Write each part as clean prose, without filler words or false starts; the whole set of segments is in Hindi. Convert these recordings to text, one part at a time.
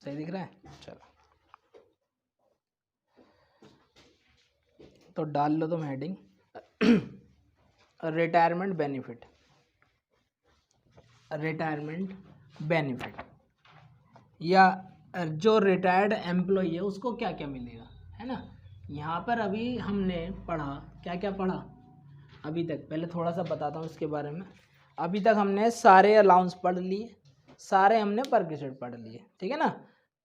सही दिख रहा है? चलो तो डाल लो तुम heading retirement benefit. Retirement benefit या जो रिटायर्ड एम्प्लॉई है उसको क्या क्या मिलेगा, है ना। यहाँ पर अभी हमने पढ़ा, क्या क्या पढ़ा अभी तक, पहले थोड़ा सा बताता हूँ इसके बारे में। अभी तक हमने सारे अलाउंस पढ़ लिए, सारे हमने परक्यूसेट पढ़ लिए, ठीक है ना।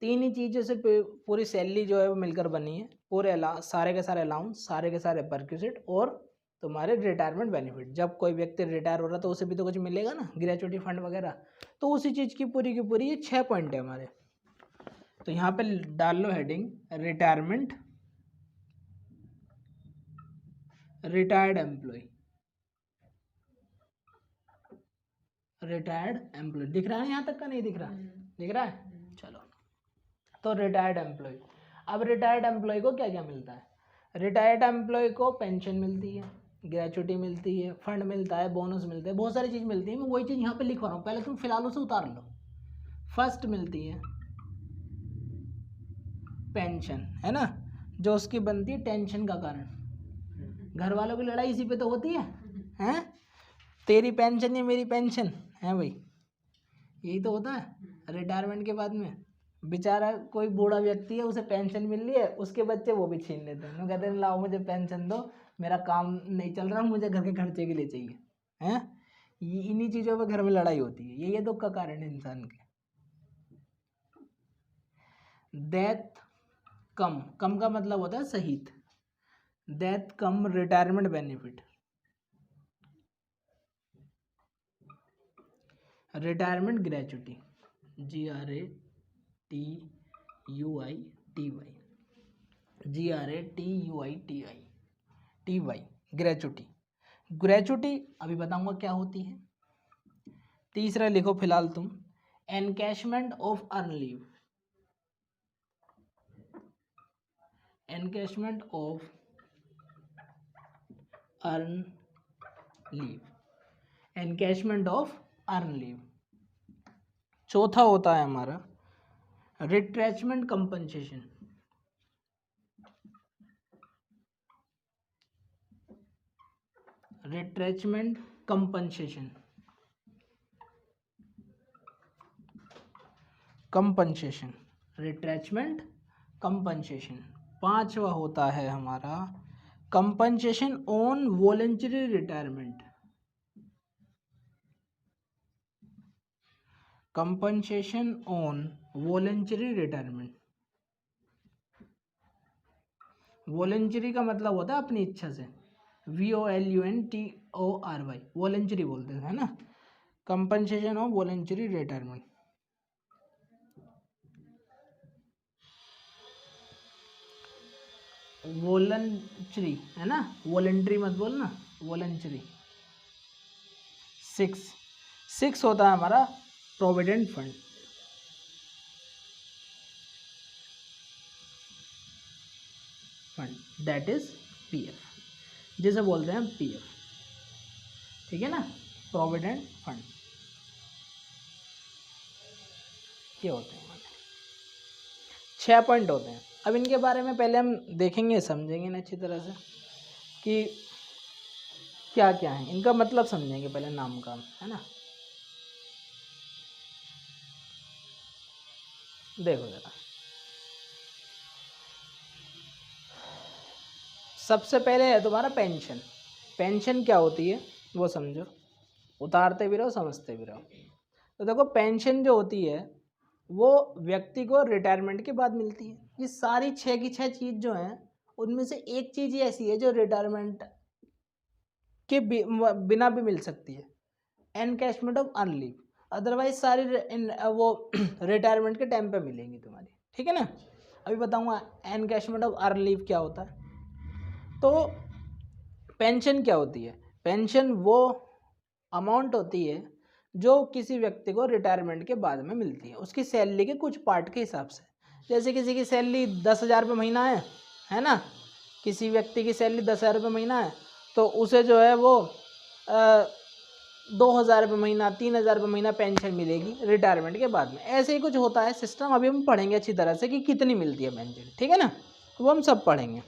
तीन ही चीज़ों से पूरी सैलरी जो है वो मिलकर बनी है, पूरे सारे के सारे अलाउंस, सारे के सारे परक्यूसेट और तुम्हारे रिटायरमेंट बेनिफिट। जब कोई व्यक्ति रिटायर हो रहा है तो उसे भी तो कुछ मिलेगा ना, ग्रेचुइटी फंड वगैरह। तो उसी चीज़ की पूरी ये 6 पॉइंट है हमारे। तो यहाँ पे डाल लो heading retirement retired employ. Retired employ दिख रहा है यहाँ तक का? नहीं दिख रहा? दिख रहा है, चलो। तो रिटायर्ड एम्प्लॉय, अब रिटायर्ड एम्प्लॉय को क्या क्या मिलता है? रिटायर्ड एम्प्लॉय को पेंशन मिलती है, ग्रेचुइटी मिलती है, फंड मिलता है, बोनस मिलते हैं, बहुत सारी चीज़ मिलती है। मैं वही चीज़ यहाँ पे लिखवा रहा हूँ, पहले तुम फिलहाल उसे उतार लो। फर्स्ट मिलती है पेंशन, है ना, जो उसकी बनती है टेंशन का कारण। घर वालों की लड़ाई इसी पे तो होती है, हैं? तेरी पेंशन या मेरी पेंशन, है भाई, यही तो होता है रिटायरमेंट के बाद में। बेचारा कोई बूढ़ा व्यक्ति है, उसे पेंशन मिल रही है, उसके बच्चे वो भी छीन लेते हैं, वो कहते हैं लाओ मुझे पेंशन दो, मेरा काम नहीं चल रहा, मुझे घर के खर्चे के लिए चाहिए, हैं? ये इन्हीं चीज़ों पे घर में लड़ाई होती है, ये दुख का कारण है इंसान के। डेथ कम, कम का मतलब होता है शहीद। Death cum retirement benefit, retirement gratuity, GRATUITY gratuity. Gratuity अभी बताऊंगा क्या होती है। तीसरा लिखो फिलहाल तुम encashment of earn leave. Encashment of earn leave, encashment of earn leave. चौथा होता है हमारा retrenchment compensation. Retrenchment compensation, compensation, retrenchment compensation. पांचवा होता है हमारा compensation on voluntary retirement. Compensation on voluntary retirement. Voluntary का मतलब होता है अपनी इच्छा से, VOLUNTORY, वॉलंटरी बोलते हैं, है ना। Compensation of voluntary retirement. Voluntary है ना, वॉलंटरी मत बोलना, वॉलंटरी। सिक्स होता है हमारा provident fund. Fund that is PF, जिसे बोलते हैं PF, ठीक है ना, प्रोविडेंट फंड। ये होते हैं 6 पॉइंट होते हैं। अब इनके बारे में पहले हम देखेंगे, समझेंगे ना अच्छी तरह से कि क्या क्या है, इनका मतलब समझेंगे पहले नाम का, है ना। देखो जरा, सबसे पहले है तुम्हारा पेंशन। पेंशन क्या होती है वो समझो, उतारते भी रहो समझते भी रहो। तो देखो पेंशन जो होती है वो व्यक्ति को रिटायरमेंट के बाद मिलती है। ये सारी 6 की 6 चीज़ जो हैं उनमें से एक चीज़ ऐसी है जो रिटायरमेंट के बिना भी मिल सकती है, encashment of earn leave. Otherwise सारी वो रिटायरमेंट के टाइम पे मिलेंगी तुम्हारी, ठीक है ना। अभी बताऊंगा एनकैशमेंट ऑफ अर्न लीव क्या होता है। तो पेंशन क्या होती है? पेंशन वो अमाउंट होती है जो किसी व्यक्ति को रिटायरमेंट के बाद में मिलती है, उसकी सैलरी के कुछ पार्ट के हिसाब से। जैसे किसी की सैलरी 10,000 रुपये महीना है ना, किसी व्यक्ति की सैलरी 10,000 रुपये महीना है, तो उसे जो है वो 2,000 रुपये महीना, 3,000 रुपये महीना पेंशन मिलेगी रिटायरमेंट के बाद में। ऐसे ही कुछ होता है सिस्टम, अभी हम पढ़ेंगे अच्छी तरह से कि कितनी मिलती है पेंशन, ठीक है ना, वो हम सब पढ़ेंगे।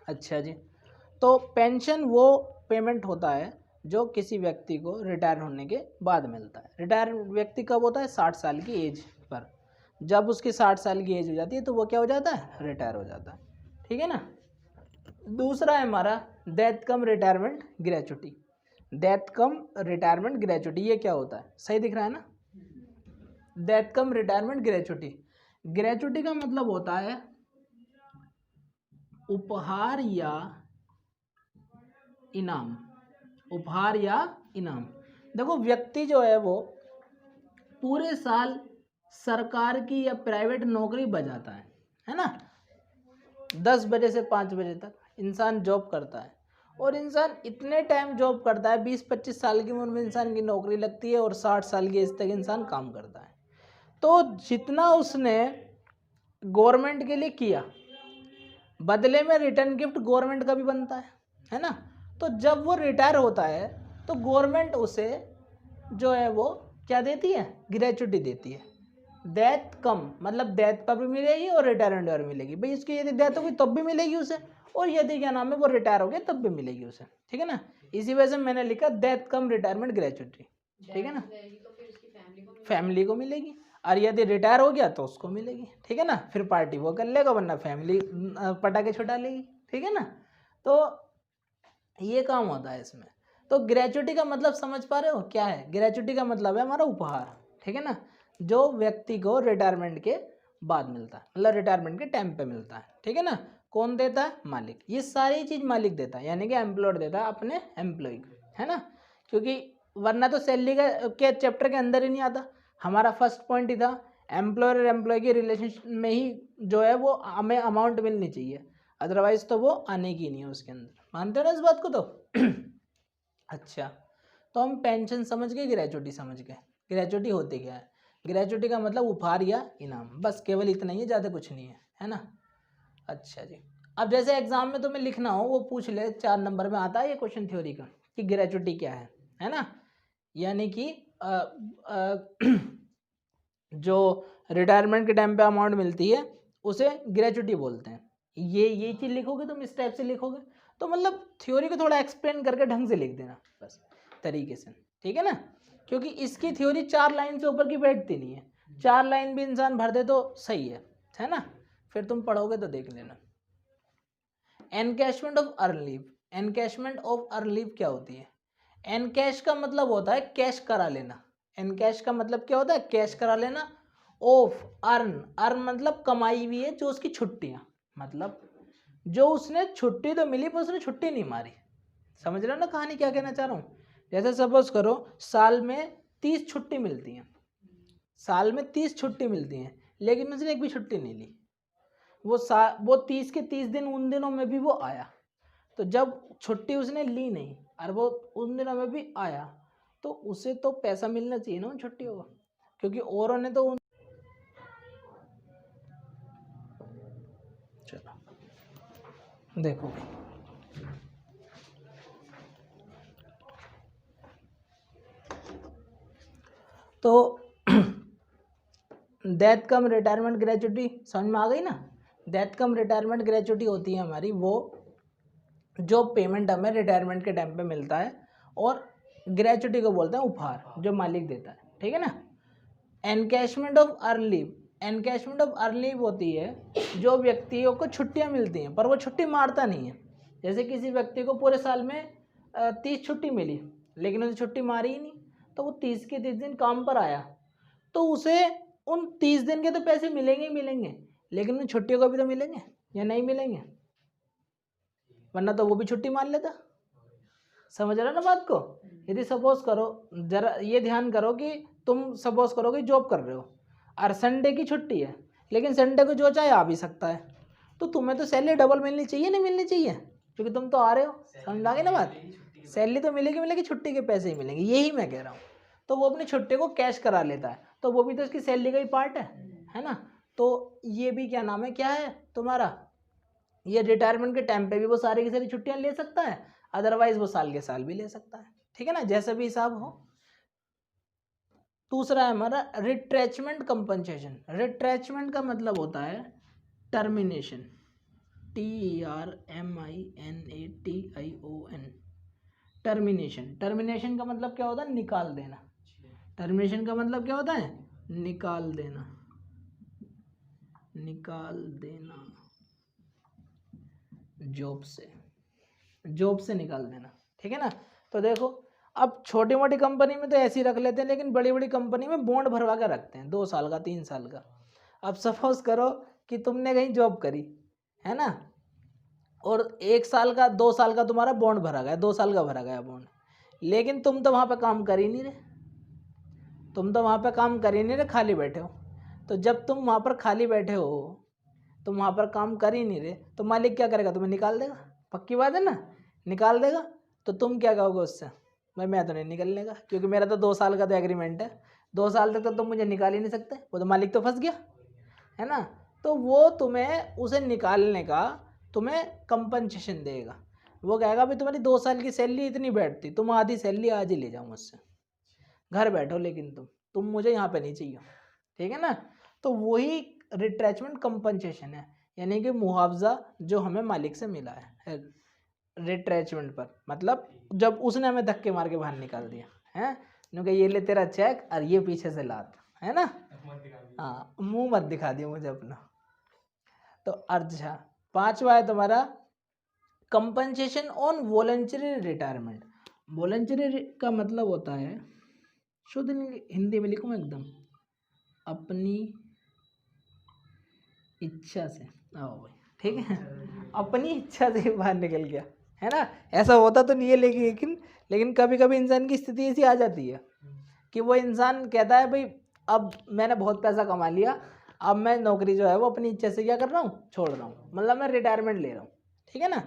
अच्छा जी, तो पेंशन वो पेमेंट होता है जो किसी व्यक्ति को रिटायर होने के बाद मिलता है। रिटायर व्यक्ति कब होता है? 60 साल की एज पर। जब उसकी 60 साल की एज हो जाती है तो वो क्या हो जाता है? रिटायर हो जाता है, ठीक है ना। दूसरा है हमारा death cum retirement gratuity. Death cum retirement gratuity, ये क्या होता है? सही दिख रहा है ना? Death cum retirement gratuity. Gratuity का मतलब होता है उपहार या इनाम। उपहार या इनाम। देखो व्यक्ति जो है वो पूरे साल सरकार की या प्राइवेट नौकरी बजाता है ना। 10 बजे से 5 बजे तक इंसान जॉब करता है, और इंसान इतने टाइम जॉब करता है, 20-25 साल की उम्र में इंसान की नौकरी लगती है और 60 साल की एज तक इंसान काम करता है। तो जितना उसने गवर्नमेंट के लिए किया, बदले में रिटर्न गिफ्ट गवर्नमेंट का भी बनता है ना। तो जब वो रिटायर होता है तो गवर्नमेंट उसे जो है वो क्या देती है? ग्रेचुटी देती है। डेथ कम मतलब डेथ पर भी मिलेगी और रिटायरमेंट पर मिलेगी। भाई इसकी यदि डेथ होगी तब भी मिलेगी उसे, और यदि क्या नाम है वो रिटायर हो गया तब भी मिलेगी उसे, ठीक है ना। इसी वजह से मैंने लिखा डेथ कम रिटायरमेंट ग्रेचुटी, ठीक है ना। फैमिली को मिलेगी, और यदि रिटायर हो गया तो उसको मिलेगी, ठीक है ना। फिर पार्टी वो कर लेगा, वरना फैमिली पटाखे छुटा लेगी, ठीक है ना। तो ये काम होता है इसमें। तो ग्रेचुटी का मतलब समझ पा रहे हो क्या है? ग्रेचुटी का मतलब है हमारा उपहार, ठीक है ना, जो व्यक्ति को रिटायरमेंट के बाद मिलता है, मतलब रिटायरमेंट के टाइम पे मिलता है, ठीक है ना। कौन देता है? मालिक। ये सारी चीज मालिक देता है, यानी कि एम्प्लॉयर देता है अपने एम्प्लॉय को, है ना। क्योंकि वरना तो सैलरी के चैप्टर के अंदर ही नहीं आता। हमारा फर्स्ट पॉइंट ही था एम्प्लॉयर और एम्प्लॉय के रिलेशनशिप में ही जो है वो हमें अमाउंट मिलनी चाहिए, अदरवाइज तो वो आने की नहीं है उसके अंदर। मानते हो ना इस बात को? तो अच्छा, तो हम पेंशन समझ गए, ग्रेचुटी समझ गए। ग्रेचुटी होती क्या है? ग्रेचुटी का मतलब उपहार या इनाम, बस केवल इतना ही है, ज़्यादा कुछ नहीं है ना। अच्छा जी, अब जैसे एग्जाम में तुम्हें लिखना हो वो पूछ ले, 4 नंबर में आता है ये क्वेश्चन थ्योरी का कि ग्रेचुटी क्या है ना। यानी कि जो रिटायरमेंट के टाइम पे अमाउंट मिलती है उसे ग्रेचुटी बोलते हैं। ये चीज़ लिखोगे तुम, इस टाइप से लिखोगे तो मतलब थ्योरी को थोड़ा एक्सप्लेन करके ढंग से लिख देना बस तरीके से, ठीक है ना। क्योंकि इसकी थ्योरी 4 लाइन से ऊपर की बैठती नहीं है। 4 लाइन भी इंसान भर दे तो सही है ना। फिर तुम पढ़ोगे तो देख लेना। Encashment of earn leave. Encashment of earn leave क्या होती है? एनकैश का मतलब होता है कैश करा लेना। एनकैश का मतलब क्या होता है? कैश करा लेना। ऑफ अर्न, अर्न मतलब कमाई हुई है जो उसकी छुट्टियां, मतलब जो उसने छुट्टी तो मिली पर उसने छुट्टी नहीं मारी। समझ रहे हो ना कहानी क्या कहना चाह रहा हूँ? जैसे सपोज करो साल में 30 छुट्टी मिलती हैं, साल में 30 छुट्टी मिलती हैं, लेकिन उसने एक भी छुट्टी नहीं ली। वो 30 के 30 दिन उन दिनों में भी वो आया, तो जब छुट्टी उसने ली नहीं और वो उन दिनों में भी आया तो उसे तो पैसा मिलना चाहिए ना उन छुट्टियों का, क्योंकि औरों ने तो चलो देखो तो डेथ कम रिटायरमेंट ग्रेचुटी समझ में आ गई ना। डेथ कम रिटायरमेंट ग्रेचुटी होती है हमारी वो जो पेमेंट हमें रिटायरमेंट के टाइम पे मिलता है, और ग्रेचुटी को बोलते हैं उपहार जो मालिक देता है, ठीक है ना। Encashment of earn leave. Encashment of earn leave होती है जो व्यक्तियों को छुट्टियां मिलती हैं पर वो छुट्टी मारता नहीं है। जैसे किसी व्यक्ति को पूरे साल में 30 छुट्टी मिली लेकिन उसे छुट्टी मारी ही नहीं, तो वो 30 के 30 दिन काम पर आया तो उसे उन 30 दिन के तो पैसे मिलेंगे ही मिलेंगे, लेकिन उन छुट्टियों का भी तो मिलेंगे या नहीं मिलेंगे? वरना तो वो भी छुट्टी मार लेता। समझ रहे हो ना बात को? यदि सपोज करो, जरा ये ध्यान करो कि तुम सपोज करो कि जॉब कर रहे हो और संडे की छुट्टी है, लेकिन संडे को जो चाहे आ भी सकता है, तो तुम्हें तो सैलरी डबल मिलनी चाहिए नहीं मिलनी चाहिए? क्योंकि तुम तो आ रहे हो, समझ आ गई ना बात। सैलरी तो मिलेगी मिलेगी, छुट्टी के पैसे ही मिलेंगे, यही मैं कह रहा हूँ। तो वो अपनी छुट्टी को कैश करा लेता है, तो वो भी तो उसकी सैलरी का ही पार्ट है ना। तो ये भी क्या नाम है, क्या है तुम्हारा, ये रिटायरमेंट के टाइम पे भी वो सारी की सारी छुट्टियां ले सकता है, अदरवाइज वो साल के साल भी ले सकता है, ठीक है ना, जैसा भी हिसाब हो। दूसरा है हमारा रिट्रेचमेंट कंपनसेशन। रिट्रेचमेंट का मतलब होता है टर्मिनेशन, TERMINATION, टर्मिनेशन। टर्मिनेशन का मतलब क्या होता है, निकाल देना। टर्मिनेशन का मतलब क्या होता है, निकाल देना, निकाल देना जॉब से, जॉब से निकाल देना, ठीक है ना। तो देखो अब छोटी मोटी कंपनी में तो ऐसे ही रख लेते हैं, लेकिन बड़ी बड़ी कंपनी में बॉन्ड भरवा के रखते हैं 2 साल का 3 साल का। अब सपोज करो कि तुमने कहीं जॉब करी है ना, और 1 साल का 2 साल का तुम्हारा बॉन्ड भरा गया, 2 साल का भरा गया बॉन्ड, लेकिन तुम तो वहाँ पे काम कर ही नहीं रहे, तुम तो वहाँ पे काम कर ही नहीं रहे, खाली बैठे हो। तो जब तुम वहाँ पर खाली बैठे हो, तुम वहाँ पर काम कर ही नहीं रहे, तो मालिक क्या करेगा, तुम्हें निकाल देगा, पक्की बात है ना, निकाल देगा। तो तुम क्या कहोगे उससे, भाई मैं तो नहीं निकलने का, क्योंकि मेरा तो 2 साल का तो एग्रीमेंट है, 2 साल तक तो तुम मुझे निकाल ही नहीं सकते, वो तो मालिक तो फंस गया है ना। तो वो तुम्हें उसे निकालने का तुम्हें कंपनसेशन देगा। वो कहेगा भाई तुम्हारी 2 साल की सैलरी इतनी बैठती, तुम आधी सैलरी आज ही ले जाओ मुझसे, घर बैठो, लेकिन तुम मुझे यहाँ पे नहीं चाहिए, ठीक है ना। तो वही रिट्रेचमेंट कंपनसेशन है, यानी कि मुआवजा जो हमें मालिक से मिला है रिट्रेचमेंट पर, मतलब जब उसने हमें धक्के मार के बाहर निकाल दिया है, क्योंकि ये ले तेरा चेक और ये पीछे से लात, है ना। हाँ, मुंह मत दिखा दियो मुझे अपना। तो अच्छा, 5वां है तुम्हारा compensation on voluntary retirement. Voluntary का मतलब होता है, शुद्ध हिंदी में लिखूँ एकदम, अपनी इच्छा से, आओ भाई, ठीक है, अपनी इच्छा से बाहर निकल गया, है ना। ऐसा होता तो नहीं है, लेकिन कभी कभी इंसान की स्थिति ऐसी आ जाती है कि वो इंसान कहता है भाई अब मैंने बहुत पैसा कमा लिया, अब मैं नौकरी जो है वो अपनी इच्छा से क्या कर रहा हूँ, छोड़ रहा हूँ, मतलब मैं रिटायरमेंट ले रहा हूँ, ठीक है ना।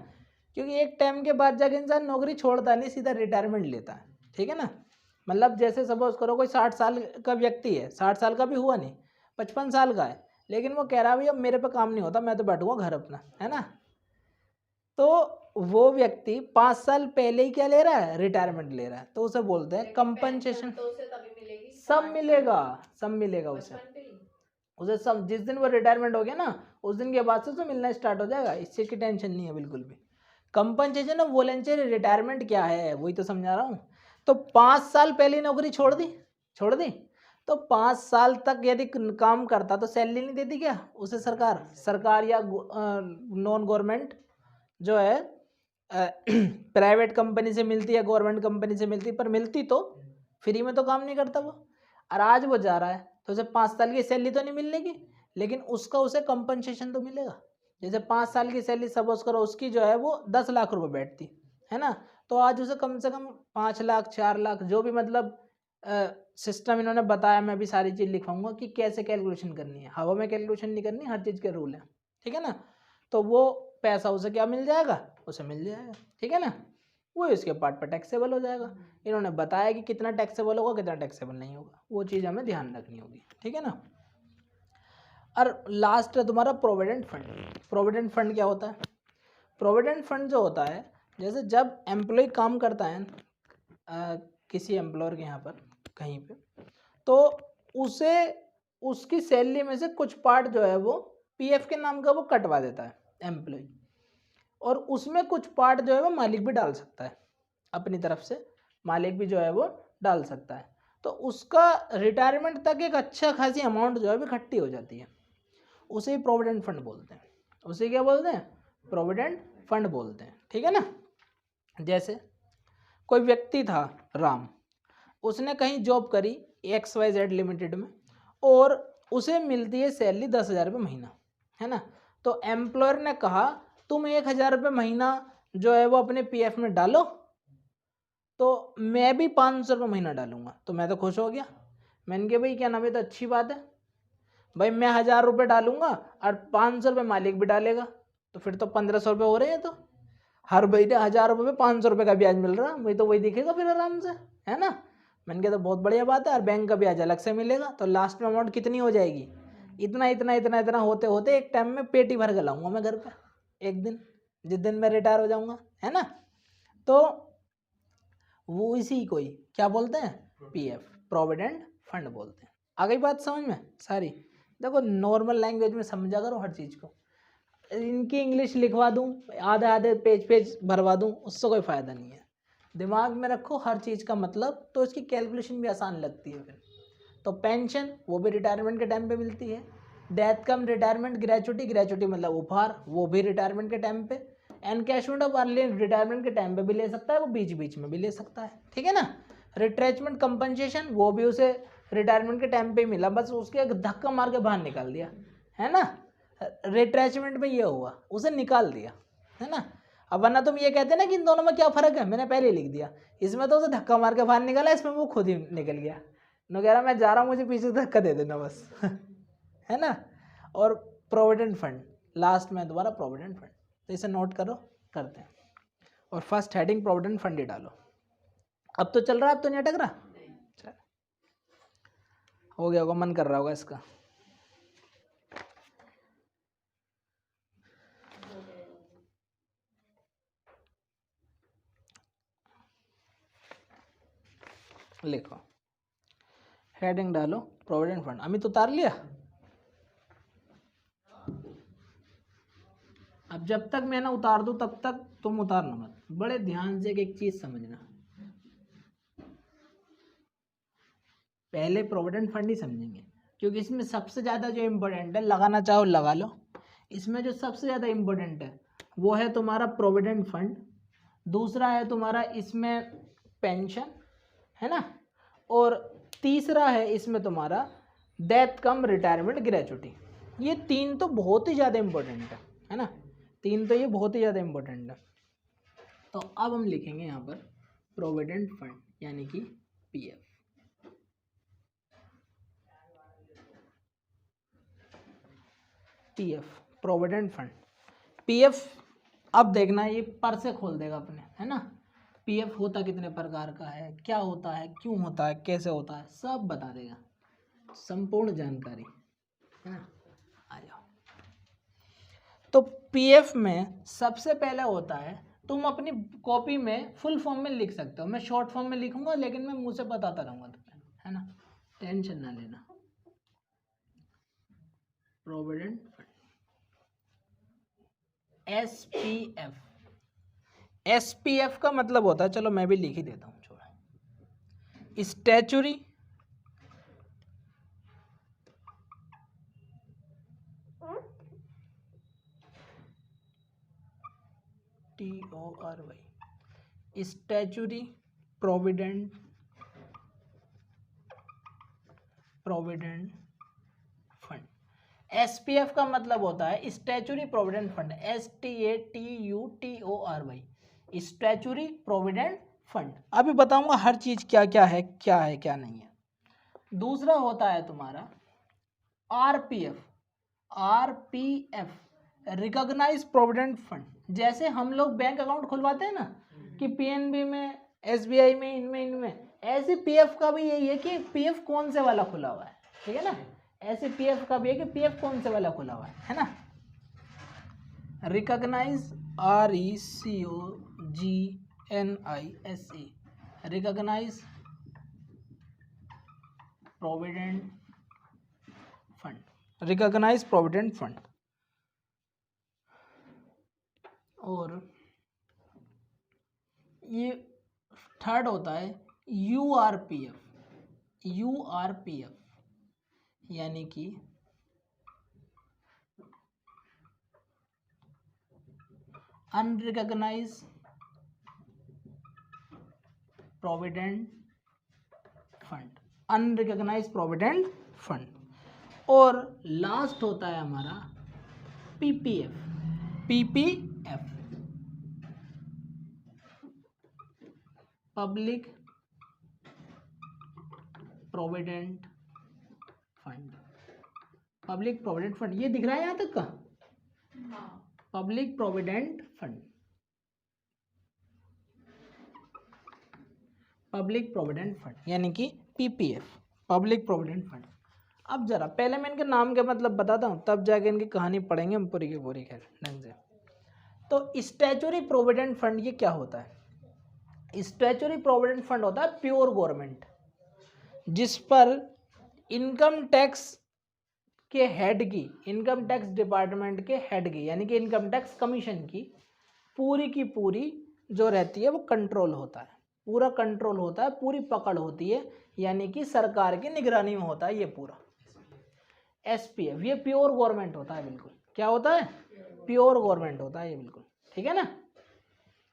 क्योंकि एक टाइम के बाद जाके इंसान नौकरी छोड़ता नहीं, सीधा रिटायरमेंट लेता है, ठीक है ना। मतलब जैसे सपोज करो कोई 60 साल का व्यक्ति है, 60 साल का भी हुआ नहीं, 55 साल का है, लेकिन वो कह रहा है भाई अब मेरे पे काम नहीं होता, मैं तो बैठूंगा घर अपना, है ना। तो वो व्यक्ति 5 साल पहले ही क्या ले रहा है, रिटायरमेंट ले रहा है, तो उसे बोलते हैं कंपनसेशन। सब मिलेगा, सब मिलेगा उसे सब, जिस दिन वो रिटायरमेंट हो गया ना, उस दिन के बाद से तो मिलना स्टार्ट हो जाएगा, इस चीज़ की टेंशन नहीं है बिल्कुल भी। कंपनसेशन ऑफ वॉलंटरी रिटायरमेंट क्या है, वही तो समझा रहा हूँ। तो 5 साल पहले नौकरी छोड़ दी, तो 5 साल तक यदि काम करता तो सैलरी नहीं देती क्या उसे सरकार या नॉन गवर्नमेंट जो है प्राइवेट कंपनी से मिलती है, गवर्नमेंट कंपनी से मिलती, पर मिलती तो फ्री में तो काम नहीं करता वो। और आज वो जा रहा है तो उसे 5 साल की सैलरी तो नहीं मिलने की, लेकिन उसे कंपनसेशन तो मिलेगा। जैसे 5 साल की सैलरी सपोज करो उसकी जो है वो 10 लाख रुपए बैठती है ना, तो आज उसे कम से कम 5 लाख 4 लाख जो भी मतलब सिस्टम इन्होंने बताया, मैं भी सारी चीज़ लिखवाऊंगा कि कैसे कैलकुलेशन करनी है, हवा में कैलकुलेशन नहीं करनी, हर चीज़ के रूल है, ठीक है ना। तो वो पैसा उसे क्या मिल जाएगा, उसे मिल जाएगा, ठीक है ना। वो इसके पार्ट पर टैक्सेबल हो जाएगा। इन्होंने बताया कि कितना टैक्सेबल होगा कितना टैक्सेबल नहीं होगा, वो चीज़ हमें ध्यान रखनी होगी, ठीक है ना। और लास्ट है तुम्हारा प्रोविडेंट फंड। प्रोविडेंट फंड क्या होता है, प्रोविडेंट फंड जो होता है, जैसे जब एम्प्लॉय काम करता है किसी एम्प्लॉयर के यहाँ पर कहीं पे, तो उसे उसकी सैलरी में से कुछ पार्ट जो है वो पीएफ के नाम का वो कटवा देता है एम्प्लॉय, और उसमें कुछ पार्ट जो है वो मालिक भी डाल सकता है अपनी तरफ से, मालिक भी जो है वो डाल सकता है। तो उसका रिटायरमेंट तक एक अच्छा खासी अमाउंट जो है वो इकट्ठी हो जाती है, उसे ही प्रोविडेंट फंड बोलते हैं। उसे क्या बोलते हैं, प्रोविडेंट फंड बोलते हैं, ठीक है ना। जैसे कोई व्यक्ति था राम, उसने कहीं जॉब करी XYZ लिमिटेड में, और उसे मिलती है सैलरी 10,000 रुपये महीना, है ना। तो एम्प्लॉयर ने कहा तुम 1,000 रुपये महीना जो है वो अपने पीएफ में डालो, तो मैं भी 500 रुपये महीना डालूंगा। तो मैं तो खुश हो गया, मैंने कहा भाई क्या नाम है, तो अच्छी बात है भाई, मैं 1,000 रुपये डालूंगा और 500 रुपये मालिक भी डालेगा, तो फिर तो 1,500 रुपये हो रहे हैं। तो हर महीने 1,000 रुपये में 500 रुपये का ब्याज मिल रहा, मुझे तो वही दिखेगा फिर आराम से, है ना। मैंने कहा तो बहुत बढ़िया बात है, और बैंक का ब्याज अलग से मिलेगा। तो लास्ट में अमाउंट कितनी हो जाएगी, इतना इतना इतना इतना होते होते एक टाइम में पेटी भर के लाऊंगा मैं घर पे, एक दिन जिस दिन मैं रिटायर हो जाऊंगा, है ना। तो वो इसी को ही क्या बोलते हैं, पीएफ, प्रोविडेंट फंड बोलते हैं। आ गई बात समझ में सारी। देखो नॉर्मल लैंग्वेज में समझा करो हर चीज़ को, इनकी इंग्लिश लिखवा दूँ, आधे आधे पेज भरवा दूँ, उससे कोई फ़ायदा नहीं है। दिमाग में रखो हर चीज़ का मतलब, तो इसकी कैलकुलेशन भी आसान लगती है फिर। तो पेंशन वो भी रिटायरमेंट के टाइम पे मिलती है, death cum retirement gratuity, gratuity मतलब उपहार, वो भी रिटायरमेंट के टाइम पे, एनकैशमेंट ऑफ अर्ली रिटायरमेंट के टाइम पे भी ले सकता है, वो बीच बीच में भी ले सकता है, ठीक है ना। रिट्रेचमेंट कंपनसेशन वो भी उसे रिटायरमेंट के टाइम पे मिला, बस उसके धक्का मार के बाहर निकाल दिया, है ना। रिट्रेचमेंट में ये हुआ, उसे निकाल दिया, है ना। अब वरना तुम ये कहते ना कि इन दोनों में क्या फ़र्क है, मैंने पहले लिख दिया, इसमें तो उसे धक्का मार के बाहर निकाला, इसमें वो खुद ही निकल गया, नो कह रहा मैं जा रहा हूँ, मुझे पीछे से धक्का दे देना बस है ना। और प्रोविडेंट फंड लास्ट में दोबारा प्रोविडेंट फंड, तो इसे नोट करो, करते हैं। और फर्स्ट हेडिंग प्रोविडेंट फंड ही डालो। अब तो चल रहा है, अब तो नहीं अटक रहा, चल हो गया होगा, मन कर रहा होगा इसका। लिखो हेडिंग डालो प्रोविडेंट फंड। अमित उतार लिया। अब जब तक मैं ना उतार दूं तब तक तुम उतारना मत, बड़े ध्यान से एक चीज समझना, पहले प्रोविडेंट फंड ही समझेंगे, क्योंकि इसमें सबसे ज़्यादा जो इम्पोर्टेंट है, लगाना चाहो लगा लो, इसमें जो सबसे ज़्यादा इम्पोर्टेंट है वो है तुम्हारा प्रोविडेंट फंड, दूसरा है तुम्हारा इसमें पेंशन, है ना, और तीसरा है इसमें तुम्हारा डेथ कम रिटायरमेंट ग्रेचुटी। ये तीन तो बहुत ही ज़्यादा इम्पोर्टेंट है ना, तीन तो ये बहुत ही ज़्यादा इम्पोर्टेंट है। तो अब हम लिखेंगे यहाँ पर प्रोविडेंट फंड यानी कि PF. PF provident fund, PF अब देखना ये पर से खोल देगा अपने, है ना। पीएफ होता कितने प्रकार का है, क्या होता है, क्यों होता है, कैसे होता है, सब बता देगा, संपूर्ण जानकारी, है ना। आ जाओ। तो पीएफ में सबसे पहले होता है, तुम अपनी कॉपी में फुल फॉर्म में लिख सकते हो, मैं शॉर्ट फॉर्म में लिखूंगा लेकिन मैं मुंह से बताता रहूंगा तुम्हें, है ना, टेंशन ना लेना। प्रोविडेंट फंड एसपीएफ, एसपीएफ का मतलब होता है, चलो मैं भी लिख ही देता हूँ, छोड़ा, statutory TORY, statutory provident fund. SPF का मतलब होता है statutory provident fund, STATUTORY, statutory provident fund. अभी बताऊंगा हर चीज क्या क्या है क्या नहीं है। दूसरा होता है तुम्हारा आरपीएफ, रिकॉग्नाइज प्रोविडेंट फंड। जैसे हम लोग बैंक अकाउंट खुलवाते हैं ना, कि पीएनबी में, एसबीआई में, इनमें ऐसे पीएफ का भी यही है कि पीएफ कौन से वाला खुला हुआ है, ठीक है ना। ऐसे पीएफ का भी है कि पीएफ कौन से वाला खुला हुआ है ना। Recognise RECOGNISE, recognise provident fund, recognise provident fund. और ये थर्ड होता है यूआरपीएफ, यानी कि unrecognise provident fund, unrecognise provident fund. और लास्ट होता है हमारा PPF, public provident fund, public provident fund. ये दिख रहा है यहाँ तक का, public provident fund, public provident fund यानी कि पीपीएफ, पब्लिक प्रोविडेंट फंड। अब जरा पहले मैं इनके नाम के मतलब बताता हूँ, तब जाके इनकी कहानी पढ़ेंगे हम पूरी की पूरी, खैर ढंग से। तो स्टैचुरी प्रोविडेंट फंड ये क्या होता है, स्टैच्यूटरी प्रोविडेंट फंड होता है प्योर गवर्नमेंट, जिस पर इनकम टैक्स के हेड की, इनकम टैक्स डिपार्टमेंट के हेड की, यानी कि इनकम टैक्स कमीशन की पूरी जो रहती है वो कंट्रोल होता है, पूरा कंट्रोल होता है, पूरी पकड़ होती है, यानी कि सरकार की निगरानी में होता है ये पूरा। एसपीएफ ये प्योर गवर्नमेंट होता है, बिल्कुल क्या होता है, प्योर गवर्नमेंट होता है ये बिल्कुल, ठीक है ना।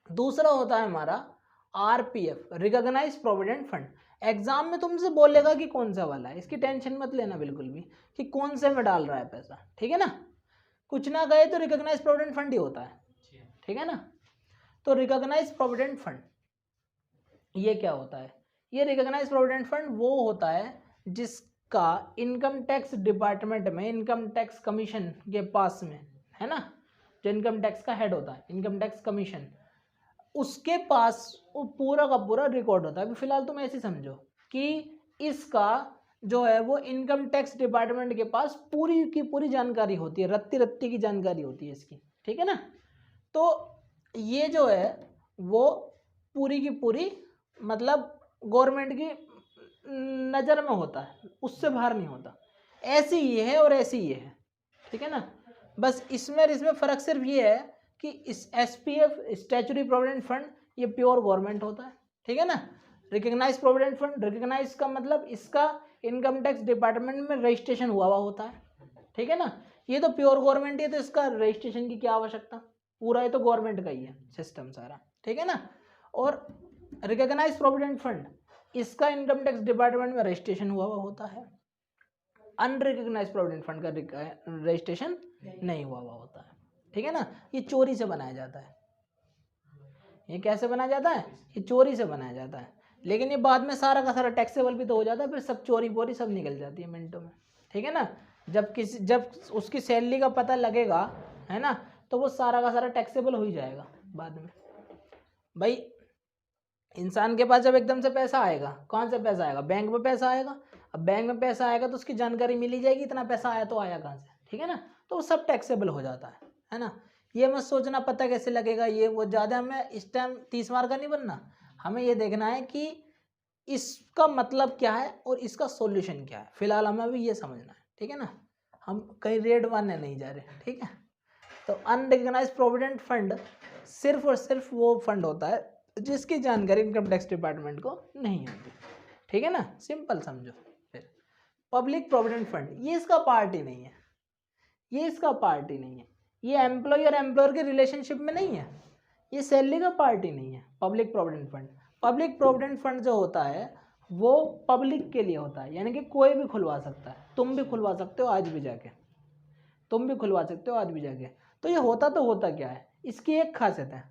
दूसरा होता है हमारा RPF, recognised provident fund. Exam में तुमसे बोलेगा कि कौन सा वाला है, इसकी टेंशन मत लेना बिल्कुल भी कि कौन से में डाल रहा है पैसा, ठीक है ना। कुछ ना गए तो रिकॉग्नाइज्ड प्रोविडेंट फंड ही होता है, ठीक है ना। तो रिकॉग्नाइज्ड प्रोविडेंट फंड ये क्या होता है, ये रिकॉग्नाइज्ड प्रोविडेंट फंड वो होता है जिसका इनकम टैक्स डिपार्टमेंट में, इनकम टैक्स कमीशन के पास में, है ना, जो इनकम टैक्स का हेड होता है, इनकम टैक्स कमीशन, उसके पास वो पूरा का पूरा रिकॉर्ड होता है। अभी फिलहाल तुम ऐसे समझो कि इसका जो है वो इनकम टैक्स डिपार्टमेंट के पास पूरी की पूरी जानकारी होती है, रत्ती रत्ती की जानकारी होती है इसकी, ठीक है ना। तो ये जो है वो पूरी की पूरी मतलब गवर्नमेंट की नज़र में होता है, उससे बाहर नहीं होता। ऐसी ये है और ऐसी ये है, ठीक है ना। बस इसमें फ़र्क सिर्फ ये है कि इस एसपीएफ स्टैच्यूटरी प्रोविडेंट फंड ये प्योर गवर्नमेंट होता है, ठीक है ना। रिकॉग्नाइज्ड प्रोविडेंट फंड, रिकॉग्नाइज का मतलब इसका इनकम टैक्स डिपार्टमेंट में रजिस्ट्रेशन हुआ होता है, ठीक है ना। ये तो प्योर गवर्नमेंट है तो इसका रजिस्ट्रेशन की क्या आवश्यकता, पूरा ये तो गवर्नमेंट का ही है सिस्टम सारा, ठीक है ना। और रिकॉग्नाइज्ड प्रोविडेंट फंड इसका इनकम टैक्स डिपार्टमेंट में रजिस्ट्रेशन हुआ होता है, अनरिकॉग्नाइज्ड प्रोविडेंट फंड का रजिस्ट्रेशन नहीं हुआ होता है, ठीक है ना। ये चोरी से बनाया जाता है, ये कैसे बनाया जाता है, ये चोरी से बनाया जाता है, लेकिन ये बाद में सारा का सारा टैक्सेबल भी तो हो जाता है, फिर सब चोरी बोरी सब निकल जाती है मिनटों में, ठीक है ना। जब उसकी सैलरी का पता लगेगा, है ना, तो वो सारा का सारा टैक्सेबल हो ही जाएगा बाद में। भाई इंसान के पास जब एकदम से पैसा आएगा, कौन सा पैसा आएगा, बैंक में पैसा आएगा। अब बैंक में पैसा आएगा तो उसकी जानकारी मिली जाएगी इतना पैसा आया तो आया कहाँ से, ठीक है ना। तो वो सब टैक्सेबल हो जाता है ना। ये मत सोचना पता कैसे लगेगा ये वो, ज़्यादा हमें इस टाइम 30 मार्क का नहीं बनना, हमें ये देखना है कि इसका मतलब क्या है और इसका सॉल्यूशन क्या है। फिलहाल हमें अभी ये समझना है, ठीक है ना, हम कहीं रेड मारने नहीं जा रहे, ठीक है। तो अनरिकॉग्नाइज्ड प्रोविडेंट फंड सिर्फ और सिर्फ वो फंड होता है जिसकी जानकारी इनकम टैक्स डिपार्टमेंट को नहीं होती, ठीक है ना, सिंपल समझो। फिर पब्लिक प्रोविडेंट फंड ये इसका पार्ट ही नहीं है, ये इसका पार्ट ही नहीं है, ये एम्प्लॉय और एम्प्लॉयर के रिलेशनशिप में नहीं है, ये सैलरी का पार्ट ही नहीं है public provident fund. Public provident fund जो होता है वो पब्लिक के लिए होता है, यानी कि कोई भी खुलवा सकता है, तुम भी खुलवा सकते हो आज भी जाके, तुम भी खुलवा सकते हो आज भी जाके। तो ये होता क्या है, इसकी एक खासियत है,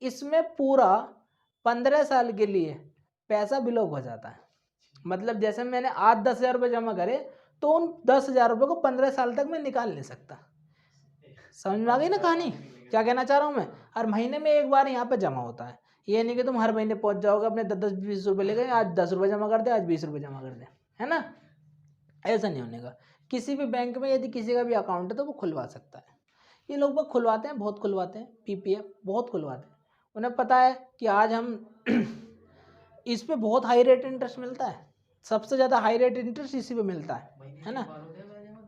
इसमें पूरा 15 साल के लिए पैसा बिलोक हो जाता है। मतलब जैसे मैंने आज 10,000 रुपये जमा करे तो उन 10,000 रुपये को 15 साल तक मैं निकाल नहीं सकता। समझ में आ गई ना कहानी, क्या कहना चाह रहा हूँ मैं। हर महीने में एक बार यहाँ पे जमा होता है, ये नहीं कि तुम हर महीने पहुँच जाओगे अपने 10-20 रुपये ले गए, आज 10 रुपये जमा कर दे, आज 20 रुपये जमा कर दे, है ना, ऐसा नहीं होने का। किसी भी बैंक में यदि किसी का भी अकाउंट है तो वो खुलवा सकता है। ये लोग बहुत खुलवाते हैं, बहुत खुलवाते हैं, पीपीएफ बहुत खुलवाते हैं। उन्हें पता है कि आज हम इस पे बहुत हाई रेट इंटरेस्ट मिलता है, सबसे ज़्यादा हाई रेट इंटरेस्ट इसी पे मिलता है ना।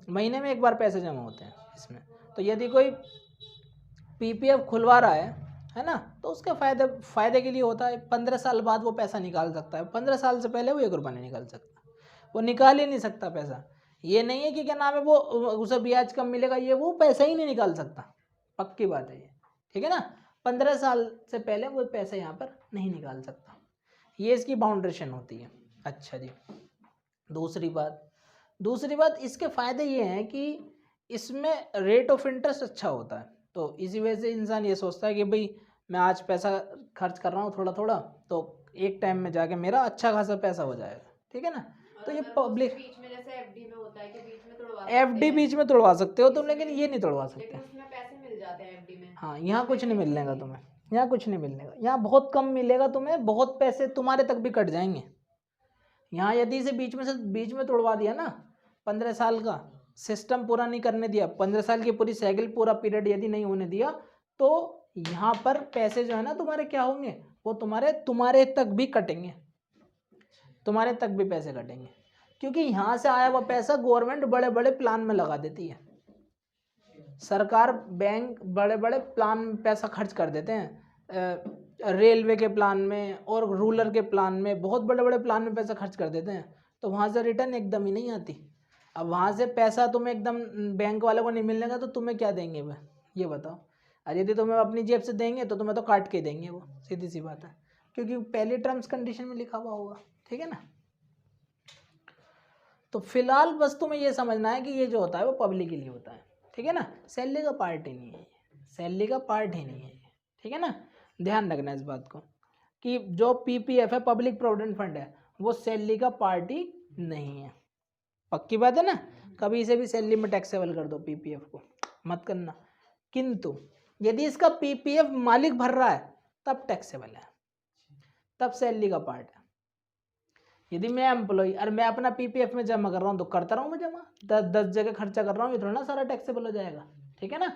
महीने में एक बार पैसे जमा होते हैं इसमें। तो यदि कोई पीपीएफ खुलवा रहा है ना, तो उसके फ़ायदे के लिए होता है। 15 साल बाद वो पैसा निकाल सकता है, 15 साल से पहले वो 1 रुपया नहीं निकाल सकता, वो निकाल ही नहीं सकता पैसा। ये नहीं है कि क्या नाम है वो उसे ब्याज कम मिलेगा, ये वो पैसा ही नहीं निकाल सकता, पक्की बात है ये, ठीक है ना। 15 साल से पहले वो पैसा यहाँ पर नहीं निकाल सकता, ये इसकी बाउंड्रेशन होती है। अच्छा जी, दूसरी बात इसके फ़ायदे ये हैं कि इसमें रेट ऑफ इंटरेस्ट अच्छा होता है। तो इसी वजह से इंसान ये सोचता है कि भाई मैं आज पैसा खर्च कर रहा हूँ थोड़ा थोड़ा, तो एक टाइम में जाके मेरा अच्छा खासा पैसा हो जाएगा, ठीक है ना। तो ये पब्लिक बीच में जैसे एफडी में होता है कि बीच में एफडी बीच में तोड़वा सकते हो तुम, लेकिन ये नहीं तोड़वा सकते, लेकिन उसमें पैसे मिल जाते हैं एफडी में। हाँ, यहाँ कुछ नहीं मिलने का तुम्हें, यहाँ कुछ नहीं मिलने का, यहाँ बहुत कम मिलेगा तुम्हें, बहुत पैसे तुम्हारे तक भी कट जाएंगे। यहाँ यदि से बीच में तोड़वा दिया ना, 15 साल का सिस्टम पूरा नहीं करने दिया, 15 साल की पूरी साइकिल पूरा पीरियड यदि नहीं होने दिया, तो यहाँ पर पैसे जो है ना तुम्हारे क्या होंगे, वो तुम्हारे तक भी कटेंगे, तुम्हारे तक भी पैसे कटेंगे, क्योंकि यहाँ से आया हुआ पैसा गवर्नमेंट बड़े बड़े प्लान में लगा देती है। सरकार, बैंक बड़े बड़े प्लान में पैसा खर्च कर देते हैं, रेलवे के प्लान में और रूरल के प्लान में, बहुत बड़े बड़े प्लान में पैसा खर्च कर देते हैं, तो वहाँ से रिटर्न एकदम ही नहीं आती। अब वहाँ से पैसा तुम्हें एकदम बैंक वालों को नहीं मिलने का तो तुम्हें क्या देंगे वह, ये बताओ। और यदि तुम्हें अपनी जेब से देंगे तो तुम्हें तो काट के देंगे वो, सीधी सी बात है, क्योंकि पहले टर्म्स कंडीशन में लिखा हुआ होगा, ठीक है ना। तो फिलहाल बस तुम्हें ये समझना है कि ये जो होता है वो पब्लिक के लिए होता है, ठीक है ना, सैलरी का पार्ट ही नहीं है, सैलरी का पार्ट ही नहीं है, ठीक है ना। ध्यान रखना इस बात को कि जो पीपीएफ है, पब्लिक प्रोविडेंट फंड है, वो सैलरी का पार्ट ही नहीं है, पक्की बात है ना। कभी इसे भी सैलरी में टैक्सेबल कर दो, पीपीएफ को मत करना। किंतु यदि इसका पीपीएफ मालिक भर रहा है तब टैक्सेबल है, तब सैलरी का पार्ट है। यदि मैं एम्प्लॉय और मैं अपना पीपीएफ में जमा कर रहा हूँ तो करता रहूँ मैं जमा, 10 जगह खर्चा कर रहा हूँ, ये थोड़ा ना सारा टैक्सेबल हो जाएगा, ठीक है ना,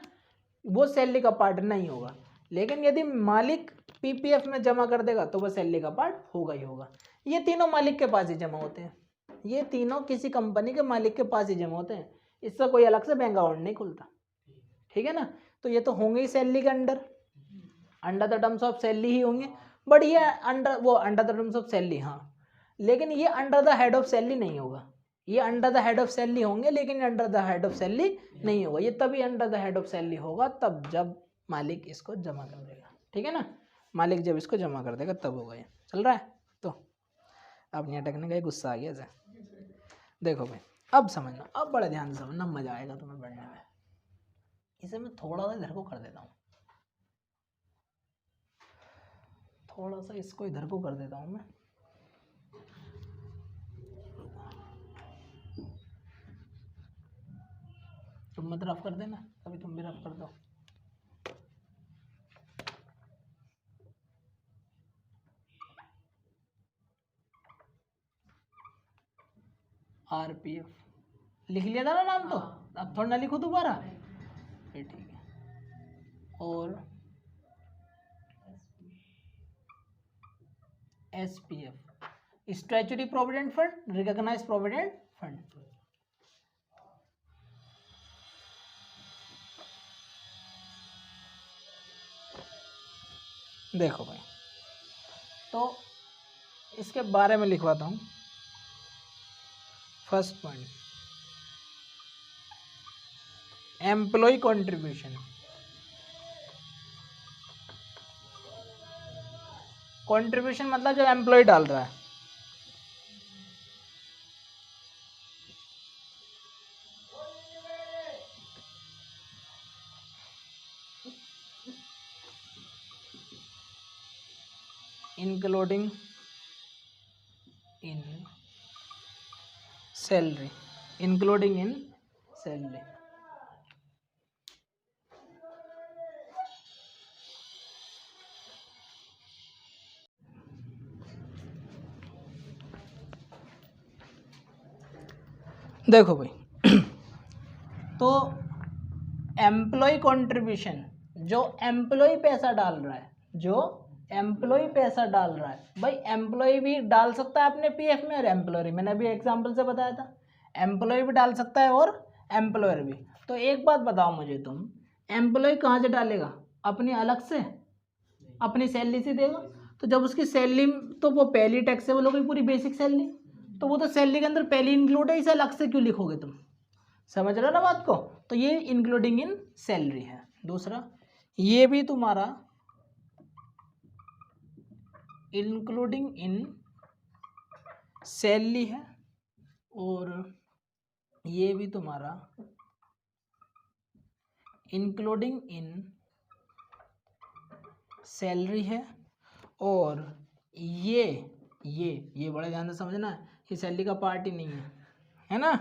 वो सैलरी का पार्ट नहीं होगा। लेकिन यदि मालिक पीपीएफ में जमा कर देगा तो वो सैलरी का पार्ट होगा ही होगा। ये तीनों मालिक के पास ही जमा होते हैं, ये तीनों किसी कंपनी के मालिक के पास ही जमा होते हैं, इससे कोई अलग से बैंक अकाउंट नहीं खुलता, ठीक है ना। तो ये तो होंगे ही सैलरी के under the terms of salary ही होंगे, बट ये under the terms of salary, हाँ, लेकिन ये under the head of salary नहीं होगा। ये under the head of salary होंगे लेकिन under the head of salary नहीं होगा। ये तभी under the head of salary होगा तब जब मालिक इसको जमा कर देगा, ठीक है ना, मालिक जब इसको जमा कर देगा तब होगा। ये चल रहा है। तो अब नहीं अटकने का, गुस्सा आ गया ऐसे। देखो भाई, अब समझना, अब बड़े ध्यान से समझना, मजा आएगा तुम्हें पढ़ने में। इसे मैं थोड़ा सा इधर को कर देता हूँ, थोड़ा सा इसको इधर को कर देता हूँ मैं। तुम मत रफ कर देना, कभी तुम भी रफ कर दो। आरपीएफ लिख लिया था ना नाम, तो अब थोड़ा ना लिखो दोबारा, फिर ठीक है। और SPF, statutory provident fund, recognised provident fund. देखो भाई, तो इसके बारे में लिखवाता हूँ। First point, employ contribution. Contribution मतलब जो एम्प्लॉय डाल रहा है, including in salary, including in salary. देखो भाई, तो एम्प्लॉय कंट्रीब्यूशन, जो एम्प्लॉय पैसा डाल रहा है, जो एम्प्लॉय पैसा डाल रहा है, भाई एम्प्लॉय भी डाल सकता है अपने पीएफ में और एम्प्लॉयर, मैंने अभी एग्जांपल से बताया था, एम्प्लॉय भी डाल सकता है और एम्प्लॉयर भी। तो एक बात बताओ मुझे तुम, एम्प्लॉय कहाँ से डालेगा, अपनी अलग से, अपनी सैलरी से देगा। तो जब उसकी सैलरी, तो वो पहली टैक्सेबल हो गई पूरी बेसिक सैलरी, तो वो तो सैलरी के अंदर पहली इंक्लूड है, इसे अलग से क्यों लिखोगे तुम, समझ रहे हो ना बात को। तो ये इंक्लूडिंग इन सैलरी है। दूसरा, ये भी तुम्हारा इंक्लूडिंग इन सैलरी है और ये भी तुम्हारा इंक्लूडिंग इन सैलरी है। और ये बड़ा ध्यान से समझना, ये सैलरी का पार्ट ही नहीं है ना,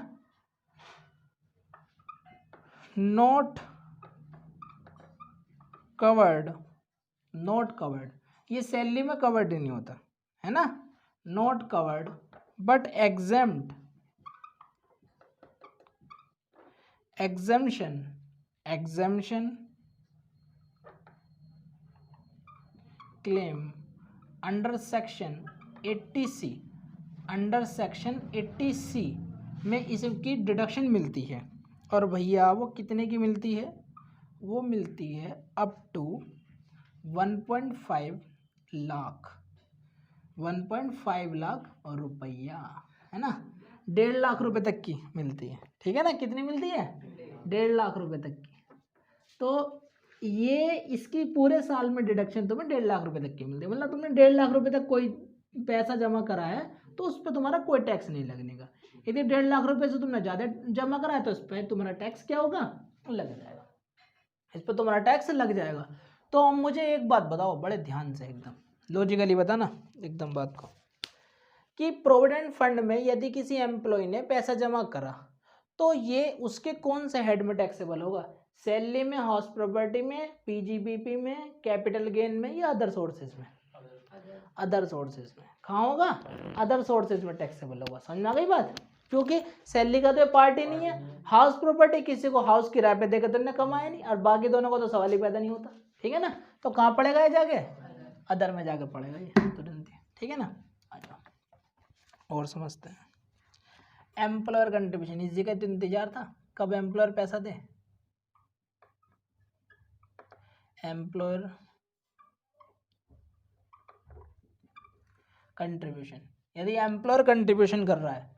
नॉट कवर्ड, नॉट कवर्ड, ये सैलरी में कवर्ड ही नहीं होता है ना, not covered but exempt, exemption claim under section 80C, under section 80C में इसकी डिडक्शन मिलती है। और भैया वो कितने की मिलती है? वो मिलती है अप टू 1.5 लाख, 1.5 लाख रुपया, है ना। 1.5 लाख रुपए तक की मिलती है, ठीक है ना। कितनी मिलती है? 1.5 लाख रुपए तक की। तो ये इसकी पूरे साल में डिडक्शन तुम्हें 1.5 लाख रुपए तक की मिलती है। मतलब तुमने 1.5 लाख रुपए तक कोई पैसा जमा करा है तो उस पर तुम्हारा कोई टैक्स नहीं लगने का। यदि 1.5 लाख रुपए से तुमने ज़्यादा जमा करा है तो उस पर तुम्हारा टैक्स क्या होगा? लग जाएगा, इस पर तुम्हारा टैक्स लग जाएगा। तो अब मुझे एक बात बताओ, बड़े ध्यान से एकदम लॉजिकली बताना एकदम बात को, कि प्रोविडेंट फंड में यदि किसी एम्प्लॉय ने पैसा जमा करा तो ये उसके कौन से हेड में टैक्सेबल होगा? सैलरी में, हाउस प्रॉपर्टी में, पीजीबीपी में, कैपिटल गेन में, या अदर सोर्सेज में? अदर सोर्सेज में। कहाँ होगा? अदर सोर्सेज में टैक्सेबल होगा। समझ में आ गई बात? क्योंकि सैलरी का तो पार्ट ही नहीं है। हाउस प्रॉपर्टी किसी को हाउस किराए पे देकर तुमने कमाया नहीं, और बाकी दोनों को तो सवाल ही पैदा नहीं होता, ठीक है ना। तो कहाँ पड़ेगा ये जाके? अदर में जाके पड़ेगा ये तुरंत, ठीक है ना। आ जाओ और समझते हैं। एम्प्लॉयर कंट्रीब्यूशन, इसी का तो इंतजार था, कब एम्प्लॉयर पैसा दे। एम्प्लॉयर कंट्रीब्यूशन, यदि एम्प्लॉयर कंट्रीब्यूशन कर रहा है,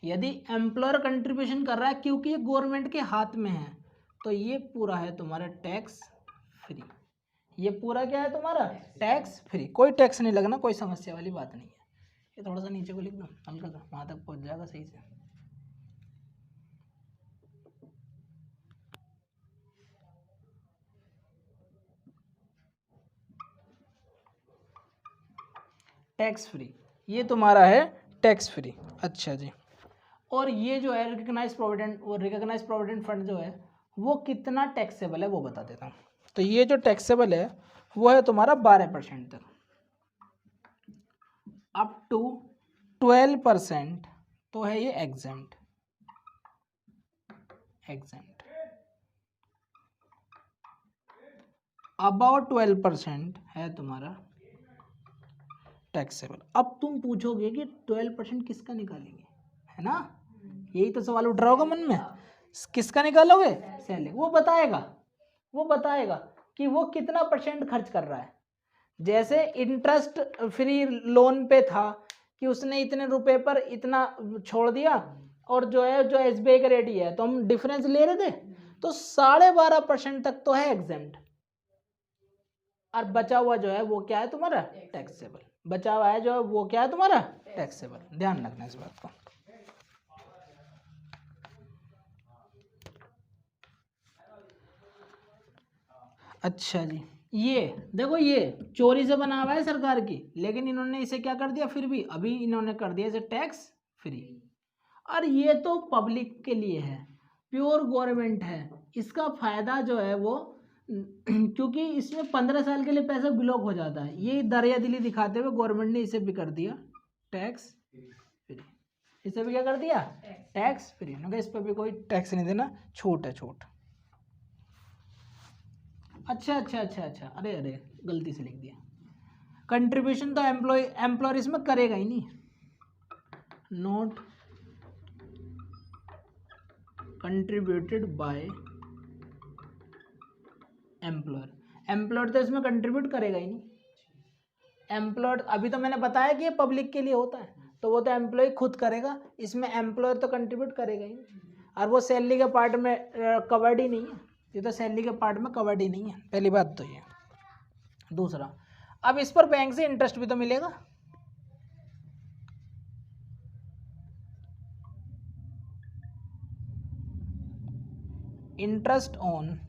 यदि एम्प्लॉयर कंट्रीब्यूशन कर रहा है क्योंकि ये गवर्नमेंट के हाथ में है, तो ये पूरा है तुम्हारा टैक्स फ्री। ये पूरा क्या है तुम्हारा? टैक्स फ्री, कोई टैक्स नहीं लगना, कोई समस्या वाली बात नहीं है। ये थोड़ा सा नीचे को लिख दो हल्का सा, वहाँ तक पहुँच जाएगा सही से। टैक्स फ्री, ये तुम्हारा है टैक्स फ्री। अच्छा जी। और ये जो है रिकग्नाइज प्रोविडेंट, वो रिकग्नाइज प्रोविडेंट फंड जो है वो कितना टैक्सेबल है वो बता देता हूँ। तो ये जो टैक्सेबल है वो है तुम्हारा 12% तक, अप टू 12% तो है ये एग्जेम्प्ट, एग्जेम्प्ट अबाउट 12% है तुम्हारा टैक्सेबल। अब तुम पूछोगे कि 12% किसका निकालेंगे, है ना, यही तो सवाल उठ रहा होगा मन में। किसका निकालोगे? सैलरी। वो बताएगा कि वो कितना परसेंट खर्च कर रहा है। जैसे इंटरेस्ट फ्री लोन पे था कि उसने इतने रुपए पर इतना छोड़ दिया, और जो है जो एसबीआई का रेट ही है तो हम डिफरेंस ले रहे थे, तो 12.5% तक तो है एग्जेम्प्ट, और बचा हुआ जो है वो क्या है तुम्हारा? टैक्सेबल। बचा हुआ है जो है वो क्या है तुम्हारा? टैक्सेबल। ध्यान रखना इस बात को। अच्छा जी, ये देखो ये चोरी से बना हुआ है सरकार की, लेकिन इन्होंने इसे क्या कर दिया, फिर भी अभी इन्होंने कर दिया इसे टैक्स फ्री। और ये तो पब्लिक के लिए है, प्योर गवर्नमेंट है, इसका फायदा जो है वो क्योंकि इसमें 15 साल के लिए पैसा ब्लॉक हो जाता है, ये दरिया दिली दिखाते हुए गवर्नमेंट ने इसे भी कर दिया टैक्स फ्री। इसे भी क्या कर दिया? Tax free. इस पर भी कोई टैक्स नहीं देना, छूट है, छूट। अच्छा, अरे गलती से लिख दिया। कंट्रीब्यूशन तो एम्प्लॉयर इसमें करेगा ही नहीं, नॉट कंट्रीब्यूटेड बाय एम्प्लॉयर तो इसमें कंट्रीब्यूट करेगा ही नहीं। एम्प्लॉयर, अभी तो मैंने बताया कि ये पब्लिक के लिए होता है, तो वो तो एम्प्लॉय खुद करेगा, इसमें एम्प्लॉयर तो कंट्रीब्यूट करेगा ही नहीं, और वो सैलरी के पार्ट में कवर्ड ही नहीं है। ये तो सैलरी के पार्ट में कवर्ड ही नहीं है, पहली बात तो ये। दूसरा, अब इस पर बैंक से इंटरेस्ट भी तो मिलेगा, interest on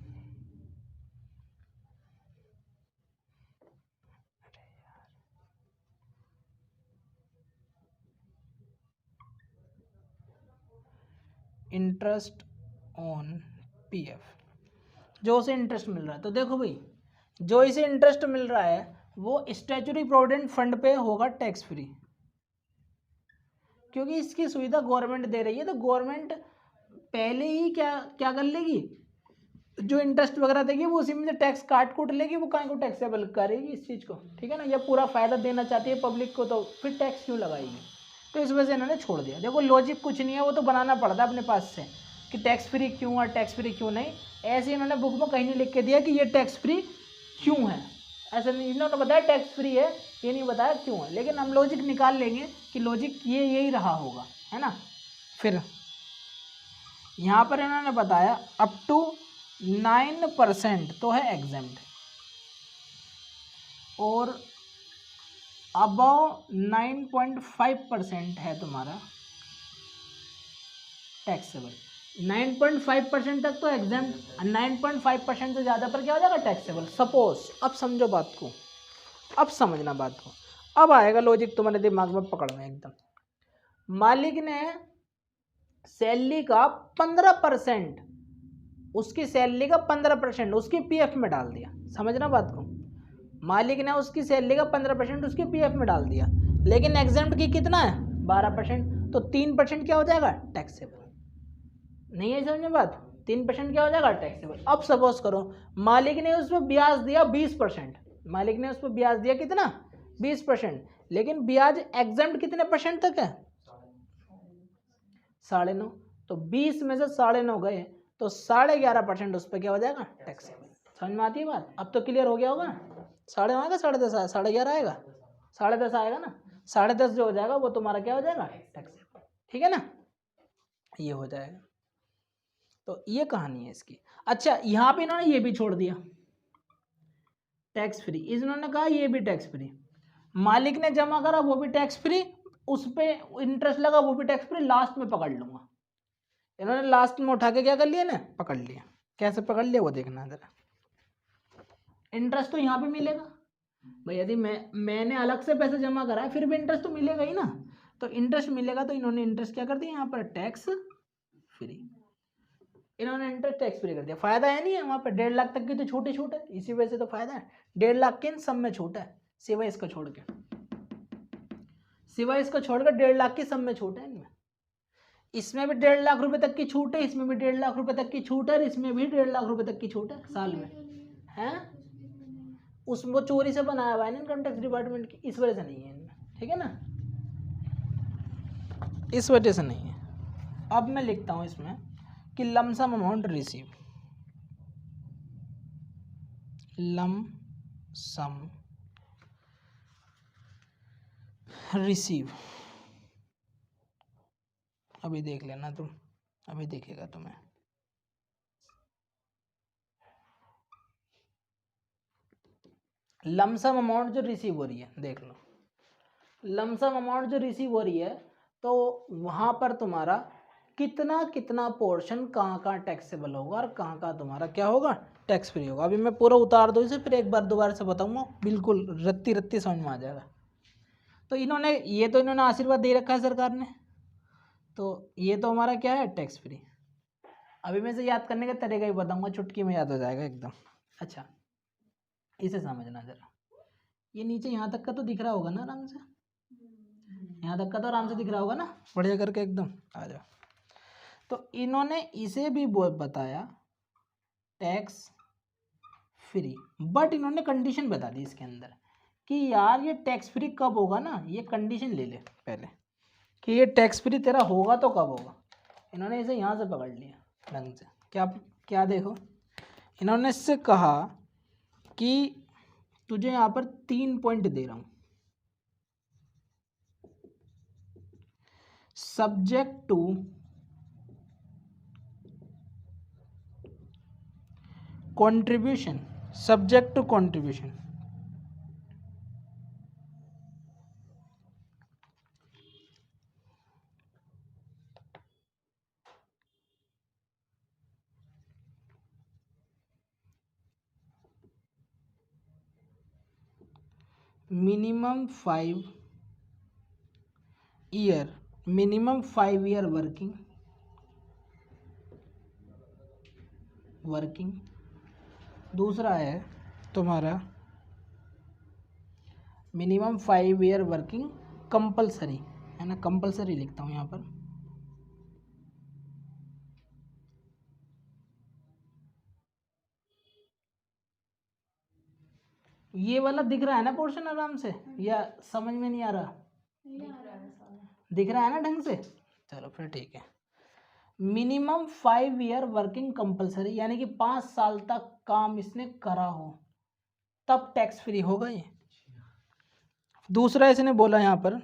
interest on PF, जो उसे इंटरेस्ट मिल रहा है। तो देखो भाई, जो इसे इंटरेस्ट मिल रहा है वो स्टैट्यूटरी प्रोविडेंट फंड पे होगा टैक्स फ्री, क्योंकि इसकी सुविधा गवर्नमेंट दे रही है। तो गवर्नमेंट पहले ही क्या कर लेगी, तो जो इंटरेस्ट वगैरह देगी वो उसी में से टैक्स काट कूट लेगी, वो कहीं को टैक्सेबल करेगी इस चीज़ को, ठीक है ना। ये पूरा फ़ायदा देना चाहती है पब्लिक को, तो फिर टैक्स क्यों लगाएगी। तो इस वजह से इन्होंने छोड़ दिया। देखो लॉजिक कुछ नहीं है, वो तो बनाना पड़ता है अपने पास से कि टैक्स फ्री क्यों और टैक्स फ्री क्यों नहीं। ऐसे इन्होंने बुक में कहीं नहीं लिख के दिया कि ये टैक्स फ्री क्यों है, ऐसा नहीं। इन्होंने बताया टैक्स फ्री है, ये नहीं बताया क्यों है, लेकिन हम लॉजिक निकाल लेंगे कि लॉजिक ये यही रहा होगा, है ना। फिर यहाँ पर इन्होंने बताया अप टू 9% तो है एग्जेम्प्ट, और अबव 9.5% है तुम्हारा टैक्सेबल। 9.5% तक तो एग्जेम्प्ट, 9.5% से ज़्यादा पर क्या हो जाएगा टैक्सेबल। सपोज, अब समझो बात को, अब समझना बात को, अब आएगा लॉजिक तुम्हारे दिमाग में पकड़ में एकदम। मालिक ने सैलरी का 15%, उसकी सैलरी का 15% उसकी पीएफ में डाल दिया। समझना बात को, मालिक ने उसकी सैलरी का 15% उसके पीएफ में डाल दिया, लेकिन एग्जेम्प्ट की कितना है 12%, तो 3% क्या हो जाएगा टैक्सेबल। नहीं है समझ में बात, 3% क्या हो जाएगा टैक्सेबल। अब सपोज करो मालिक ने उस पर ब्याज दिया 20%, मालिक ने उस पर ब्याज दिया कितना 20%, लेकिन ब्याज एग्जेम्प्ट कितने परसेंट तक है 9.5, तो 20 में से 9.5 गए तो 11.5% उस पर क्या हो जाएगा टैक्सेबल। समझ में आती है बात, अब तो क्लियर हो गया होगा। 9.5 आएगा 10.5 आएगा 11.5 आएगा 10.5 आएगा ना, 10.5 जो हो जाएगा वो तुम्हारा क्या हो जाएगा टैक्सेबल, ठीक है ना, ये हो जाएगा। तो ये कहानी है इसकी। अच्छा यहाँ पे इन्होंने ये भी छोड़ दिया टैक्स फ्री, इन्होंने कहा ये भी टैक्स फ्री, मालिक ने जमा करा वो भी टैक्स फ्री, उस पर इंटरेस्ट लगा वो भी टैक्स फ्री, लास्ट में पकड़ लूंगा। इन्होंने लास्ट में उठा के क्या कर लिया ना, पकड़ लिया। कैसे पकड़ लिया वो देखना जरा। इंटरेस्ट तो यहाँ पे मिलेगा भाई, यदि मैंने अलग से पैसे जमा करा है फिर भी इंटरेस्ट तो मिलेगा ही ना, तो इंटरेस्ट मिलेगा, तो इन्होंने इंटरेस्ट क्या कर दिया यहाँ पर टैक्स फ्री, इन्होंने इंटरेस्ट टैक्स फ्री कर दिया। फायदा है नहीं है वहाँ पर, 1.5 लाख तक की तो छोटी छूट है, इसी वजह से तो फायदा है। 1.5 लाख के इन सब में छूट है, सिवाय इसको छोड़ के, सिवाय इसको छोड़कर 1.5 लाख की सब में छूट है इनमें। इसमें भी 1.5 लाख रुपए तक की छूट है, इसमें भी 1.5 लाख रुपए तक की छूट है, और इसमें भी 1.5 लाख रुपए तक की छूट है साल में, है उसमें वो चोरी से बनाया हुआ है ना इनकम टैक्स डिपार्टमेंट की, इस वजह से नहीं है इनमें, ठीक है ना, इस वजह से नहीं है। अब मैं लिखता हूँ इसमें कि lump sum amount receive, lump sum receive, अभी देख लेना तुम, अभी देखेगा तुम्हें। लमसम अमाउंट जो रिसीव हो रही है, देख लो लमसम अमाउंट जो रिसीव हो रही है, तो वहाँ पर तुम्हारा कितना कितना पोर्शन कहाँ टैक्सेबल होगा और कहाँ तुम्हारा क्या होगा टैक्स फ्री होगा। अभी मैं पूरा उतार दूँ इसे, फिर एक बार दोबारा से बताऊँगा, बिल्कुल रत्ती रत्ती समझ में आ जाएगा। तो इन्होंने ये तो इन्होंने आशीर्वाद दे रखा है सरकार ने, तो ये तो हमारा क्या है टैक्स फ्री। अभी मैं इसे याद करने का तरीका ही बताऊँगा, चुटकी में याद हो जाएगा एकदम। अच्छा इसे समझना जरा, ये नीचे यहाँ तक का तो दिख रहा होगा ना आराम से, यहाँ तक का तो आराम से दिख रहा होगा ना, बढ़िया करके एकदम आ जाओ। तो इन्होंने इसे भी बताया टैक्स फ्री, बट इन्होंने कंडीशन बता दी इसके अंदर कि यार ये टैक्स फ्री कब होगा ना, ये कंडीशन ले ले पहले कि ये टैक्स फ्री तेरा होगा तो कब होगा। इन्होंने इसे यहाँ से पकड़ लिया ढंग से, क्या क्या देखो, इन्होंने इससे कहा कि तुझे यहाँ पर 3 पॉइंट दे रहा हूँ, subject to contribution, subject to contribution, minimum 5 year, minimum 5 year working. दूसरा है तुम्हारा मिनिमम 5 ईयर वर्किंग कंपलसरी, है ना, कंपलसरी लिखता हूँ यहाँ पर। ये वाला दिख रहा है ना पोर्शन आराम से, या समझ में नहीं आ रहा? दिख रहा है ना ढंग से? चलो फिर ठीक है। मिनिमम 5 ईयर वर्किंग कंपलसरी, यानी कि 5 साल तक काम इसने करा हो तब टैक्स फ्री होगा ये। दूसरा इसने बोला यहाँ पर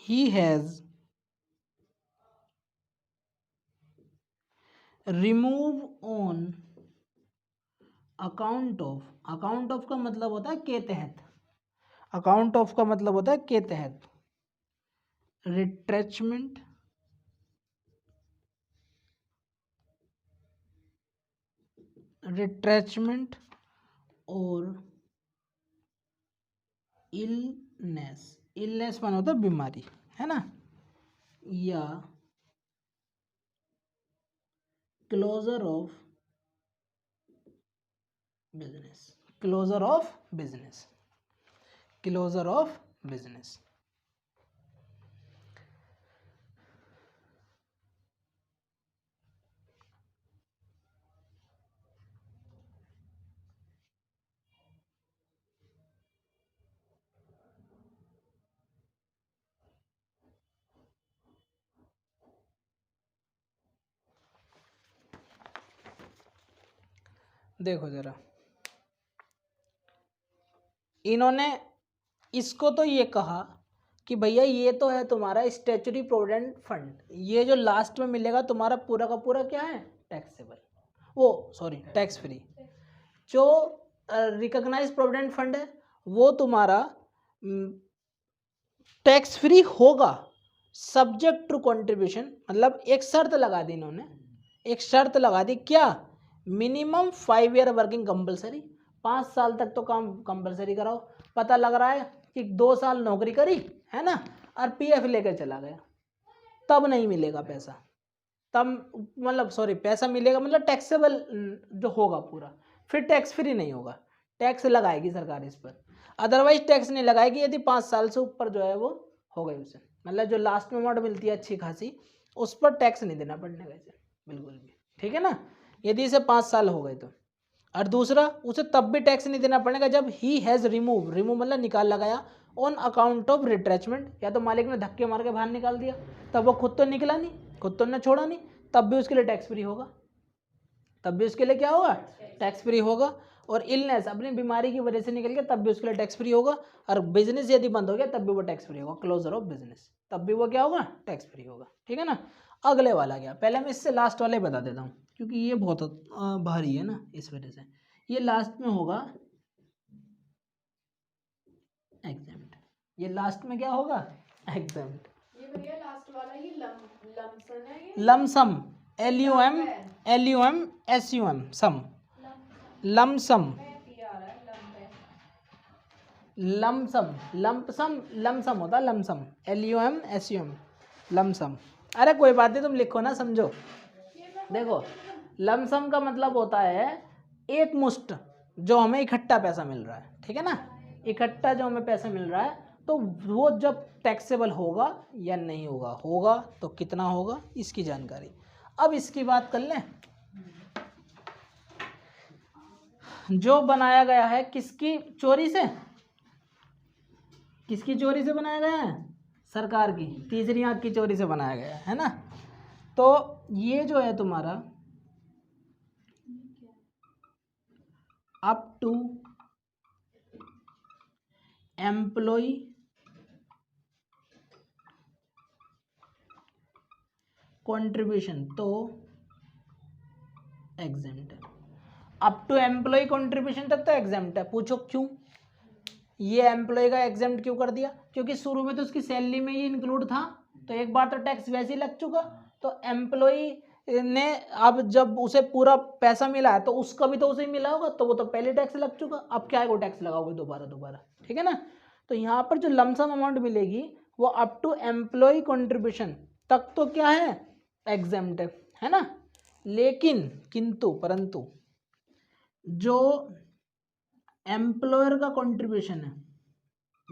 he has remove on account of का मतलब होता है के तहत, अकाउंट ऑफ का मतलब होता है के तहत, रिट्रेचमेंट और इलनेस मान होता है बीमारी, है ना, या क्लोजर ऑफ बिजनेस। देखो जरा, इन्होंने इसको तो ये कहा कि भैया ये तो है तुम्हारा स्टैट्यूटरी प्रोविडेंट फंड, ये जो लास्ट में मिलेगा तुम्हारा पूरा का पूरा क्या है, टैक्सेबल, टैक्स फ्री। जो रिकॉग्नाइज प्रोविडेंट फंड है वो तुम्हारा टैक्स फ्री होगा सब्जेक्ट टू कंट्रीब्यूशन, मतलब एक शर्त लगा दी इन्होंने, एक शर्त लगा दी, क्या, मिनिमम 5 ईयर वर्किंग कंपलसरी, 5 साल तक तो काम कंपलसरी कराओ। पता लग रहा है कि 2 साल नौकरी करी है ना और पीएफ लेकर चला गया, तब नहीं मिलेगा पैसा, तब मतलब पैसा मिलेगा मतलब टैक्सेबल जो होगा पूरा, फिर टैक्स फ्री नहीं होगा, टैक्स लगाएगी सरकार इस पर, अदरवाइज टैक्स नहीं लगाएगी यदि 5 साल से ऊपर जो है वो हो गई उसे, मतलब जो लास्ट में अमाउंट मिलती है अच्छी खासी उस पर टैक्स नहीं देना पड़ने का इसे बिल्कुल भी, ठीक है ना, यदि इसे 5 साल हो गए तो। और दूसरा, उसे तब भी टैक्स नहीं देना पड़ेगा जब ही हैज़ रिमूव मतलब निकाल लगाया ऑन अकाउंट ऑफ रिट्रेचमेंट, या तो मालिक ने धक्के मार के बाहर निकाल दिया, तब वो खुद तो निकला नहीं, खुद तो ने छोड़ा नहीं, तब भी उसके लिए टैक्स फ्री होगा, तब भी उसके लिए क्या होगा, टैक्स फ्री होगा। और इलनेस अपनी बीमारी की वजह से निकल गया तब भी उसके लिए टैक्स फ्री होगा, और बिजनेस यदि बंद हो गया तब भी वो टैक्स फ्री होगा, क्लोजर ऑफ बिजनेस, तब भी वो क्या होगा, टैक्स फ्री होगा, ठीक है ना। अगले वाला क्या, पहले मैं इससे लास्ट वाले बता देता हूँ क्योंकि ये बहुत भारी है ना, इस वजह से ये लास्ट में होगा एग्जेम्प्ट, ये लास्ट में क्या होगा, एग्जेम्प्ट। ये भैया लास्ट वाला ही लमसन है, ये लमसम, LUMSUM सम, लमसम, लमसम होता है लमसम, LUMSUM लमसम। अरे कोई बात नहीं, तुम लिखो ना, समझो। देखो लमसम का मतलब होता है एक मुश्त जो हमें इकट्ठा पैसा मिल रहा है, ठीक है ना, इकट्ठा जो हमें पैसा मिल रहा है, तो वो जब टैक्सेबल होगा या नहीं होगा, होगा तो कितना होगा इसकी जानकारी। अब इसकी बात कर लें, जो बनाया गया है किसकी चोरी से, किसकी चोरी से बनाया गया है, सरकार की तीसरी आंख की चोरी से बनाया गया है ना। तो ये जो है तुम्हारा अप टू एम्प्लॉय कंट्रीब्यूशन तो एग्जेम्प्ट है, अप टू एम्प्लॉय कंट्रीब्यूशन तक तो एग्जेम्प्ट है। पूछो क्यों, ये एम्प्लॉय का एग्जेम्प्ट क्यों कर दिया, क्योंकि शुरू में तो उसकी सैलरी में ही इंक्लूड था, तो एक बार तो टैक्स वैसे ही लग चुका, तो एम्प्लॉय ने अब जब उसे पूरा पैसा मिला है तो उसका भी तो उसे ही मिला होगा, तो वो तो पहले टैक्स लग चुका, अब क्या है वो टैक्स लगाओगे दोबारा, ठीक है ना। तो यहाँ पर जो लमसम अमाउंट मिलेगी वो अप टू एम्प्लॉय कंट्रीब्यूशन तक तो क्या है, एग्जेम्प्ट है ना, लेकिन किंतु परंतु जो एम्प्लॉयर का कंट्रीब्यूशन है,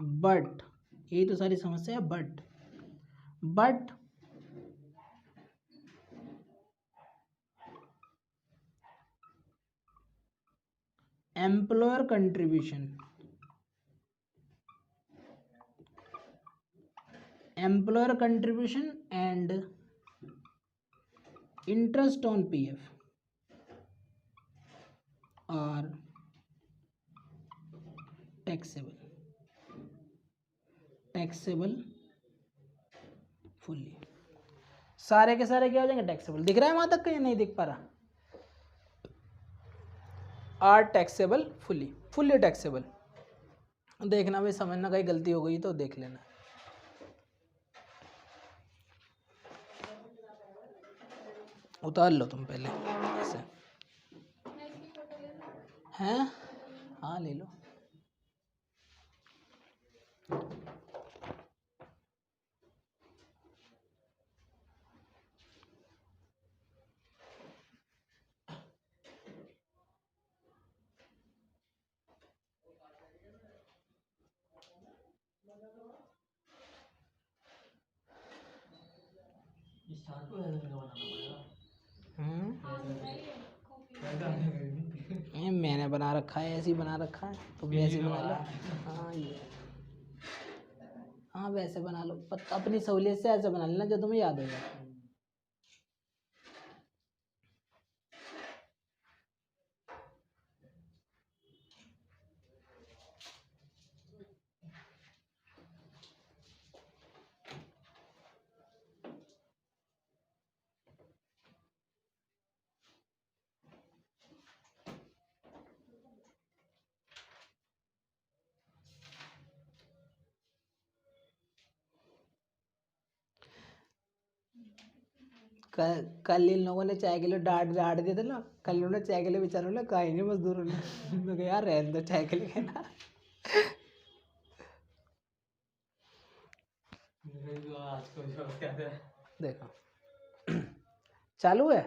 बट यही तो सारी समस्या है। But employer contribution and interest on PF are taxable fully. सारे के सारे क्या हो जाएंगे? टैक्सेबल। दिख रहा है वहां तक कहीं? नहीं दिख पा रहा? Are taxable fully taxable. देखना भाई, समझना कहीं गलती हो गई तो देख लेना। उतार लो तुम पहले ऐसे। हैं? हाँ ले लो। मैंने बना रखा है, ऐसे ही बना रखा है, तुम भी ऐसे ही बना लो। हाँ ये, हाँ वैसे बना लो, अपनी सहूलियत से ऐसे बना लेना जो तुम्हें याद हो जाए। कल इन लोगों ने चाय के लिए डांट दिया था ना। कल उन्होंने चाय के लिए बेचारों ने कहा ही नहीं मजदूरों ने। मैं कहा यार रहने दो चाय के लिए ना। देखो चालू है।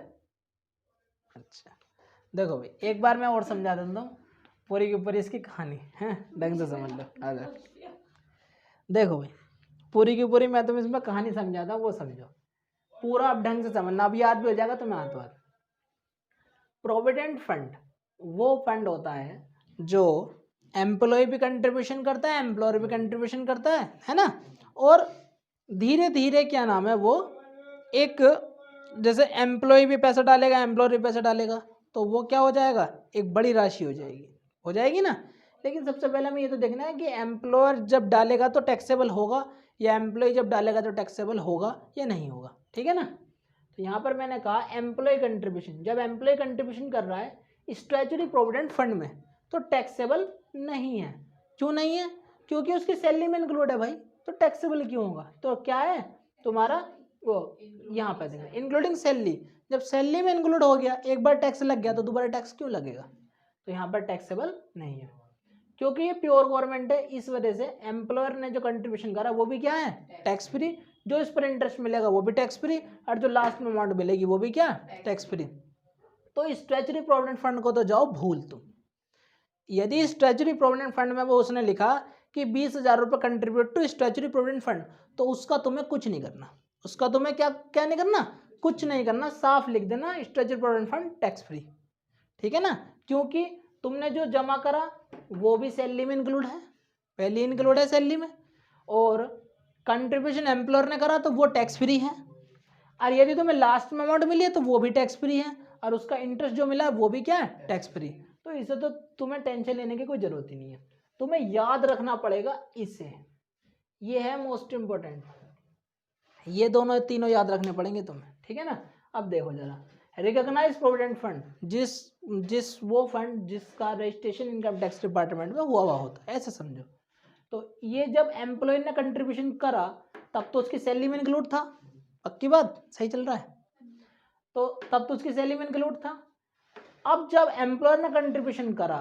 अच्छा देखो भाई, एक बार मैं और समझा देता हूँ पूरी की पूरी इसकी कहानी है, ढंग से समझ लो। अगर देखो भाई, पूरी की पूरी मैं तुम्हें इसमें कहानी समझाता हूँ, वो समझो पूरा। अब ढंग से समझना, अब याद भी हो जाएगा तुम्हें हाथ हाथ। प्रोविडेंट फंड वो फंड होता है जो एम्प्लॉय भी कंट्रीब्यूशन करता है, एम्प्लॉयर भी कंट्रीब्यूशन करता है ना। और धीरे धीरे क्या नाम है वो, एक जैसे एम्प्लॉय भी पैसा डालेगा, एम्प्लॉयर भी पैसा डालेगा, तो वो क्या हो जाएगा? एक बड़ी राशि हो जाएगी ना। लेकिन सबसे पहले हमें ये तो देखना है कि एम्प्लॉयर जब डालेगा तो टैक्सेबल होगा, या एम्प्लॉय जब डालेगा तो टैक्सेबल होगा या नहीं होगा। ठीक है ना। तो यहाँ पर मैंने कहा एम्प्लॉय कंट्रीब्यूशन, जब एम्प्लॉय कंट्रीब्यूशन कर रहा है स्टैट्यूटरी प्रोविडेंट फंड में तो टैक्सेबल नहीं है। क्यों नहीं है? क्योंकि उसकी सैलरी में इंक्लूड है भाई, तो टैक्सेबल क्यों होगा? तो क्या है तुम्हारा वो, यहाँ पे देखें इंक्लूडिंग सैलरी। जब सैलरी में इंक्लूड हो गया, एक बार टैक्स लग गया तो दोबारा टैक्स क्यों लगेगा? तो यहाँ पर टैक्सेबल नहीं है, क्योंकि ये प्योर गवर्नमेंट है। इस वजह से एम्प्लॉयर ने जो कंट्रीब्यूशन करा वो भी क्या है? Tax free. जो इस पर इंटरेस्ट मिलेगा वो भी टैक्स फ्री, और जो लास्ट में अमाउंट मिलेगी वो भी क्या? Tax free. तो स्टैट्यूटरी प्रोविडेंट फंड को तो जाओ भूल तुम। यदि स्टैट्यूटरी प्रोविडेंट फंड में वो उसने लिखा कि 20,000 रुपये contribute to statutory provident fund, तो उसका तुम्हें कुछ नहीं करना। उसका तुम्हें क्या क्या नहीं करना? कुछ नहीं करना, साफ लिख देना statutory provident fund tax free. ठीक है ना। क्योंकि तुमने जो जमा करा वो भी सैलरी में इंक्लूड है, पहले इंक्लूड है सैलरी में, और कंट्रीब्यूशन एम्प्लॉयर ने करा तो वो टैक्स फ्री है। और यदि तुम्हें लास्ट में अमाउंट मिली है तो वो भी टैक्स फ्री है, और उसका इंटरेस्ट जो मिला है वो भी क्या है? Tax free. तो इसे तो तुम्हें टेंशन लेने की कोई जरूरत ही नहीं है, तुम्हें याद रखना पड़ेगा इसे। ये है मोस्ट इंपॉर्टेंट, ये दोनों तीनों याद रखने पड़ेंगे तुम्हें। ठीक है ना। अब देखो जरा, रिकॉग्नाइज प्रोविडेंट फंड, जिस वो फंड जिसका रजिस्ट्रेशन इनकम टैक्स डिपार्टमेंट में हुआ होता है, ऐसे समझो। तो ये जब एम्प्लॉय ने कंट्रीब्यूशन करा तब तो उसकी सैलरी में इंक्लूड था। पक्की बात, सही चल रहा है? तो तब तो उसकी सैलरी में इंक्लूड था। अब जब एम्प्लॉयर ने कंट्रीब्यूशन करा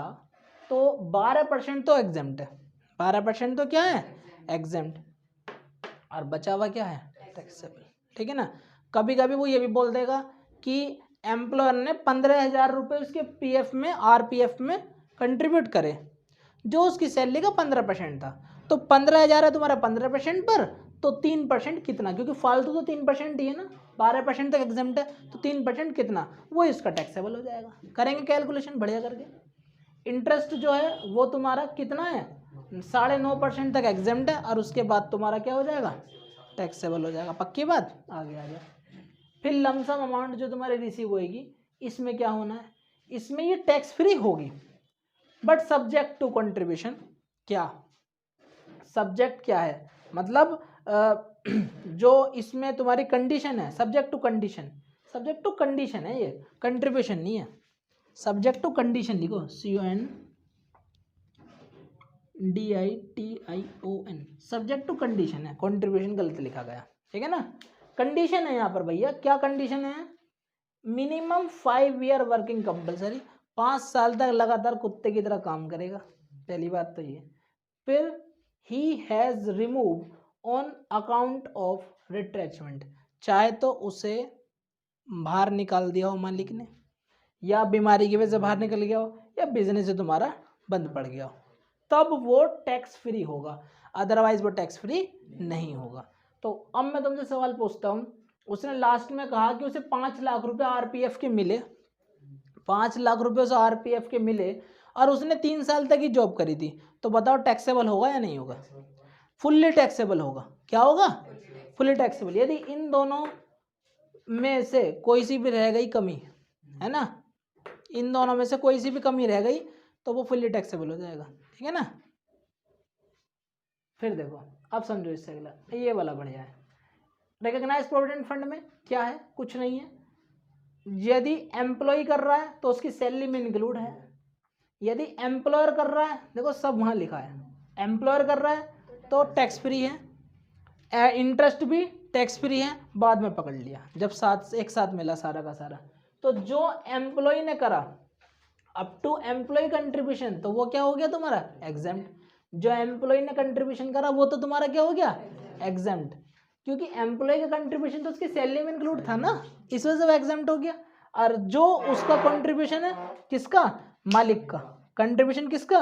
तो 12% तो एग्जेम्प्ट है, 12% तो क्या है? एग्जेम्प्ट, और बचा हुआ क्या है? टैक्सेबल। ठीक है ना। कभी कभी वो ये भी बोल देगा कि एम्प्लॉयर ने 15,000 रुपये उसके पीएफ में, आरपीएफ में कंट्रीब्यूट करे, जो उसकी सैलरी का 15% था, तो 15,000 है तुम्हारा 15% पर, तो 3% कितना, क्योंकि फालतू तो 3% ही है ना, 12% तक एग्जाम्प्ट है, तो 3% कितना, वो इसका टैक्सेबल हो जाएगा। करेंगे कैलकुलेशन बढ़िया करके। इंटरेस्ट जो है वो तुम्हारा कितना है, 9.5% तक एग्जाम्प्ट है, और उसके बाद तुम्हारा क्या हो जाएगा, टैक्सेबल हो जाएगा। पक्की बात, आगे आ जाए। फिर लमसम अमाउंट जो तुम्हारी रिसीव होएगी, इसमें क्या होना है, इसमें ये टैक्स फ्री होगी, बट सब्जेक्ट टू कंट्रीब्यूशन। क्या सब्जेक्ट क्या है, मतलब जो इसमें तुम्हारी कंडीशन है, subject to condition, subject to condition है ये, कंट्रीब्यूशन नहीं है। सब्जेक्ट टू कंडीशन लिखो, CONDITION, सब्जेक्ट टू कंडीशन है, कंट्रीब्यूशन गलत लिखा गया, ठीक है ना। कंडीशन है यहाँ पर भैया, क्या कंडीशन है, मिनिमम 5 ईयर वर्किंग कंपलसरी, 5 साल तक लगातार कुत्ते की तरह काम करेगा, पहली बात तो ये। फिर he has removed on account of retrenchment, चाहे तो उसे बाहर निकाल दिया हो मालिक ने, या बीमारी की वजह से बाहर निकल गया हो, या बिजनेस से तुम्हारा बंद पड़ गया हो, तब वो टैक्स फ्री होगा, अदरवाइज वो टैक्स फ्री नहीं होगा। तो अब मैं तुमसे सवाल पूछता हूँ, उसने लास्ट में कहा कि उसे 5 लाख रुपए RPF के मिले, 5 लाख रुपए उसे RPF के मिले, और उसने 3 साल तक ही जॉब करी थी, तो बताओ टैक्सेबल होगा या नहीं होगा, फुल्ली टैक्सेबल होगा। क्या होगा, फुल्ली टैक्सेबल। यदि इन दोनों में से कोई सी भी रह गई कमी, है ना, इन दोनों में से कोई सी भी कमी रह गई, तो वो फुल्ली टैक्सेबल हो जाएगा, ठीक है ना। फिर देखो, अब समझो इससे अगला, ये वाला बढ़िया है। रिकॉग्नाइज प्रोविडेंट फंड में क्या है, कुछ नहीं है। यदि एम्प्लॉय कर रहा है तो उसकी सैलरी में इंक्लूड है, यदि एम्प्लॉयर कर रहा है, देखो सब वहाँ लिखा है, एम्प्लॉयर कर रहा है तो टैक्स फ्री है, इंटरेस्ट भी टैक्स फ्री है, बाद में पकड़ लिया जब साथ एक साथ मिला सारा का सारा। तो जो एम्प्लॉय ने करा अप टू एम्प्लॉय कंट्रीब्यूशन, तो वो क्या हो गया तुम्हारा एग्जेम्प्ट। जो एम्प्लॉय ने कंट्रीब्यूशन करा वो तो तुम्हारा क्या हो गया एग्जेम्प्ट, क्योंकि एम्प्लॉय का कंट्रीब्यूशन तो उसकी सैलरी में इंक्लूड था ना, इस वजह से वो एग्जेम्प्ट हो गया। और जो उसका कंट्रीब्यूशन है किसका, मालिक का, कंट्रीब्यूशन किसका,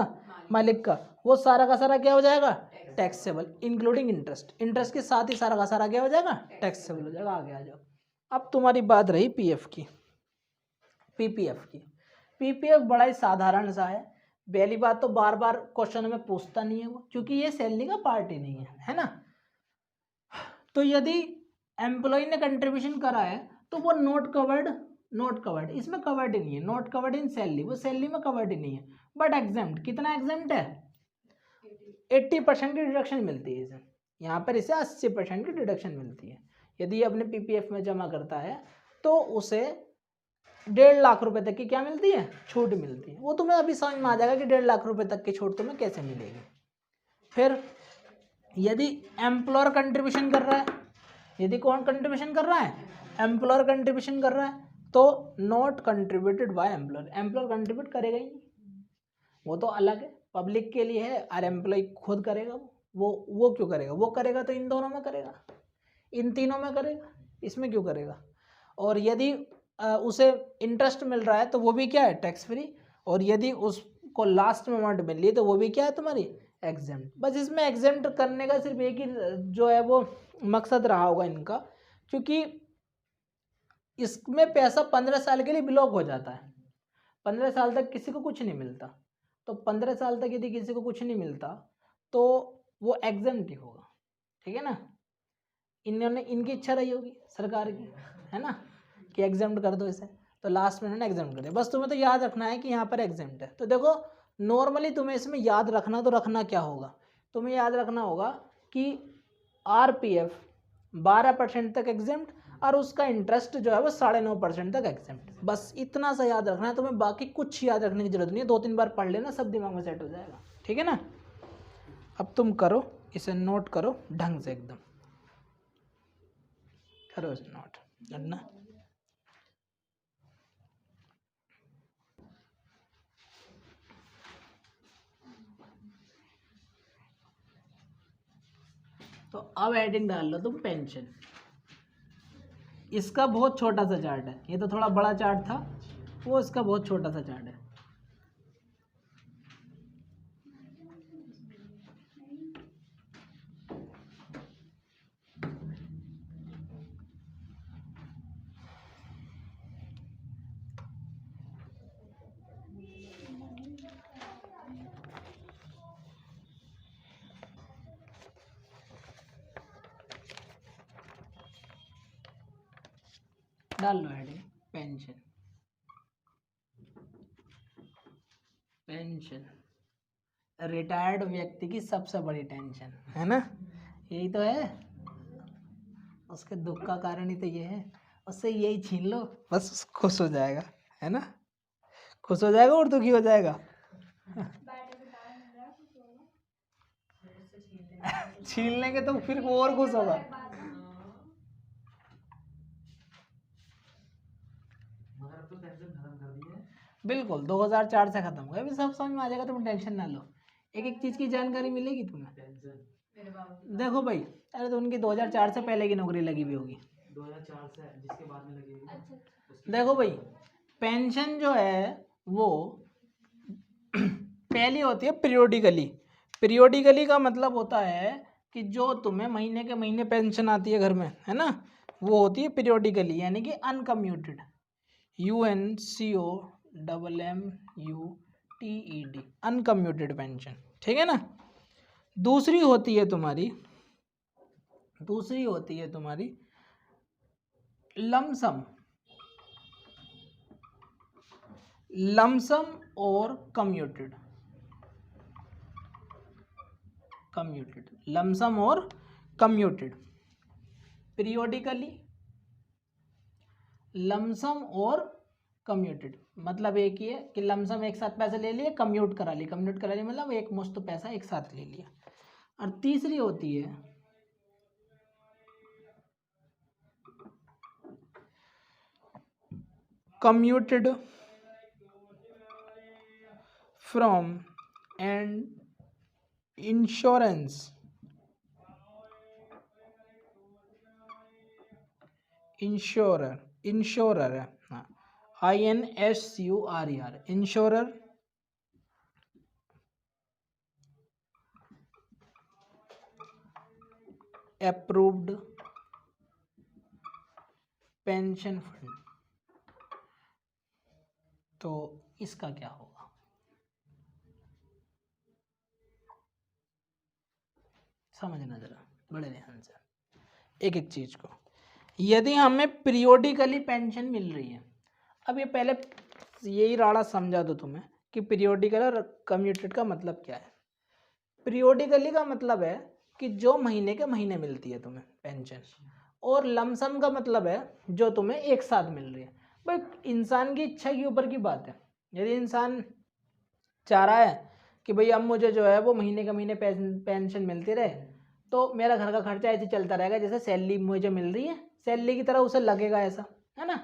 मालिक का, वो सारा का सारा क्या हो जाएगा टैक्सेबल, इंक्लूडिंग इंटरेस्ट, इंटरेस्ट के साथ ही सारा का सारा क्या हो जाएगा टैक्सेबल हो जाएगा। आगे आ जाओ। अब तुम्हारी बात रही पीएफ की, पीपीएफ की। पीपीएफ बड़ा ही साधारण सा है, पहली बात तो बार बार क्वेश्चन में पूछता नहीं है वो, क्योंकि ये सैलरी का पार्ट ही नहीं है ना। तो यदि एम्प्लॉय ने कंट्रीब्यूशन करा है तो वो नॉट कवर्ड, इसमें कवर्ड ही नहीं है, नॉट कवर्ड इन सैलरी, वो सैलरी में कवर्ड ही नहीं है, बट एग्जेम्प्ट, कितना एग्जेम्प्ट है 80% की डिडक्शन मिलती है इसे, यहाँ पर इसे 80% की डिडक्शन मिलती है। यदि अपने पीपीएफ में जमा करता है तो उसे 1.5 लाख रुपए तक की क्या मिलती है, छूट मिलती है। वो तुम्हें अभी समझ में आ जाएगा कि 1.5 लाख रुपए तक की छूट तुम्हें कैसे मिलेगी। फिर यदि एम्प्लॉयर कंट्रीब्यूशन कर रहा है, यदि कौन कंट्रीब्यूशन कर रहा है, एम्प्लॉयर कंट्रीब्यूशन कर रहा है, तो not contributed by employer, employer contribute करेगा ही नहीं, वो तो अलग है, पब्लिक के लिए है, और एम्प्लॉय खुद करेगा। वो क्यों करेगा, वो करेगा तो इन दोनों में करेगा, इन तीनों में करेगा, इसमें क्यों करेगा। और यदि उसे इंटरेस्ट मिल रहा है तो वो भी क्या है टैक्स फ्री, और यदि उसको लास्ट में अमाउंट मिल रही है तो वो भी क्या है तुम्हारी एग्जेम्प्ट। बस इसमें एग्जेम्प्ट करने का सिर्फ एक ही जो है वो मकसद रहा होगा इनका, क्योंकि इसमें पैसा 15 साल के लिए ब्लॉक हो जाता है, 15 साल तक किसी को कुछ नहीं मिलता, तो 15 साल तक यदि किसी को कुछ नहीं मिलता तो वो एग्जेम्प्ट ही होगा, ठीक है ना। इन्होंने इनकी इच्छा रही होगी सरकार की, है ना, कि एग्जेम्प्ट कर दो इसे, तो लास्ट में इन्होंने एग्जेम्प्ट कर दिया। बस तुम्हें तो याद रखना है कि यहाँ पर एग्जेम्प्ट है। तो देखो नॉर्मली तुम्हें इसमें याद रखना, तो रखना क्या होगा, तुम्हें याद रखना होगा कि RPF 12% तक एग्जेम्प्ट, और उसका इंटरेस्ट जो है वो 9.5% तक एग्जेम्प्ट। बस इतना सा याद रखना है तुम्हें, बाकी कुछ याद रखने की जरूरत नहीं है, 2-3 बार पढ़ लेना, सब दिमाग में सेट हो जाएगा, ठीक है ना। अब तुम करो, इसे नोट करो ढंग से, एकदम करो इसे नोट करना। तो अब हेडिंग डाल लो तुम पेंशन। इसका बहुत छोटा सा चार्ट है, ये तो थोड़ा बड़ा चार्ट था, वो इसका बहुत छोटा सा चार्ट है। डाल लो हेडिंग पेंशन। पेंशन रिटायर्ड व्यक्ति की सबसे बड़ी टेंशन है ना, यही तो है, उसके दुख का कारण ही तो ये है, उससे यही छीन लो बस खुश हो जाएगा, है ना, खुश हो जाएगा और दुखी हो जाएगा। छीन लेंगे तो फिर वो और खुश होगा। बिल्कुल 2004 से खत्म हुआ, अभी सब समझ में आ जाएगा, तुम टेंशन ना लो, एक एक चीज की जानकारी मिलेगी तुम्हें। देखो भाई, अरे तो उनकी 2004 से पहले की नौकरी लगी हुई होगी, 2004 से जिसके बाद में लगी हुई। देखो भाई, पेंशन जो है वो पहली होती है पीरियोडिकली। पीरियोडिकली का मतलब होता है कि जो तुम्हें महीने के महीने पेंशन आती है घर में, है ना, वो होती है पीरियोडिकली, यानी कि अनकम्यूटेड, UNCOMMUTED, अनकम्यूटेड पेंशन, ठीक है ना। दूसरी होती है तुम्हारी लमसम और कम्यूटेड, लमसम और कम्यूटेड। पीरियोडिकली, लमसम और कम्यूटेड, मतलब एक ही है कि लमसम एक साथ पैसे ले लिए, कम्यूट करा ली मतलब एक मुश्त पैसा एक साथ ले लिया। और तीसरी होती है commuted from and insurance, insurer है, हाँ, INSURER, insurer approved pension fund. तो इसका क्या होगा, समझना जरा बड़े ध्यान से एक एक चीज को। यदि हमें पीरियोडिकली पेंशन मिल रही है, अब ये पहले यही राड़ा समझा दो तुम्हें कि पीरियोडिकल और कम्यूटेड का मतलब क्या है। पीरियोडिकली का मतलब है कि जो महीने के महीने मिलती है तुम्हें पेंशन, और लमसम का मतलब है जो तुम्हें एक साथ मिल रही है। भाई इंसान की इच्छा के ऊपर की बात है, यदि इंसान चाह रहा है कि भाई अब मुझे जो है वो महीने के महीने पेंशन मिलती रहे, तो मेरा घर का खर्चा ऐसे चलता रहेगा जैसे सैलरी मुझे मिल रही है, सैलरी की तरह उसे लगेगा, ऐसा है ना।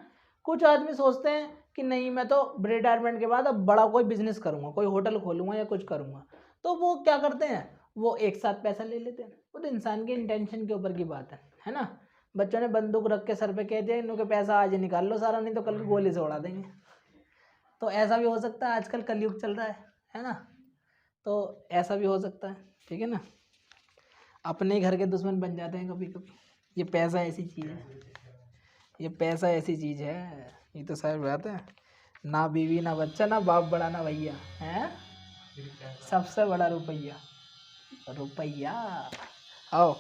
कुछ आदमी सोचते हैं कि नहीं मैं तो रिटायरमेंट के बाद अब बड़ा कोई बिजनेस करूंगा, कोई होटल खोलूंगा या कुछ करूंगा, तो वो क्या करते हैं, वो एक साथ पैसा ले लेते हैं। वो तो इंसान के इंटेंशन के ऊपर की बात है ना। बच्चों ने बंदूक रख के सर पे कह दिया इनके पैसा आज ही निकाल लो सारा, नहीं तो कल गोली से उड़ा देंगे। तो ऐसा भी हो सकता है, आजकल कलयुग चल रहा है ना, तो ऐसा भी हो सकता है, ठीक है ना। अपने ही घर के दुश्मन बन जाते हैं कभी कभी। ये पैसा ऐसी चीज़ है, ये पैसा ऐसी चीज़ है, ये तो सारी बात है। ना बीवी ना बच्चा, ना बाप बड़ा ना भैया, है सबसे बड़ा रुपया, रुपया। आओ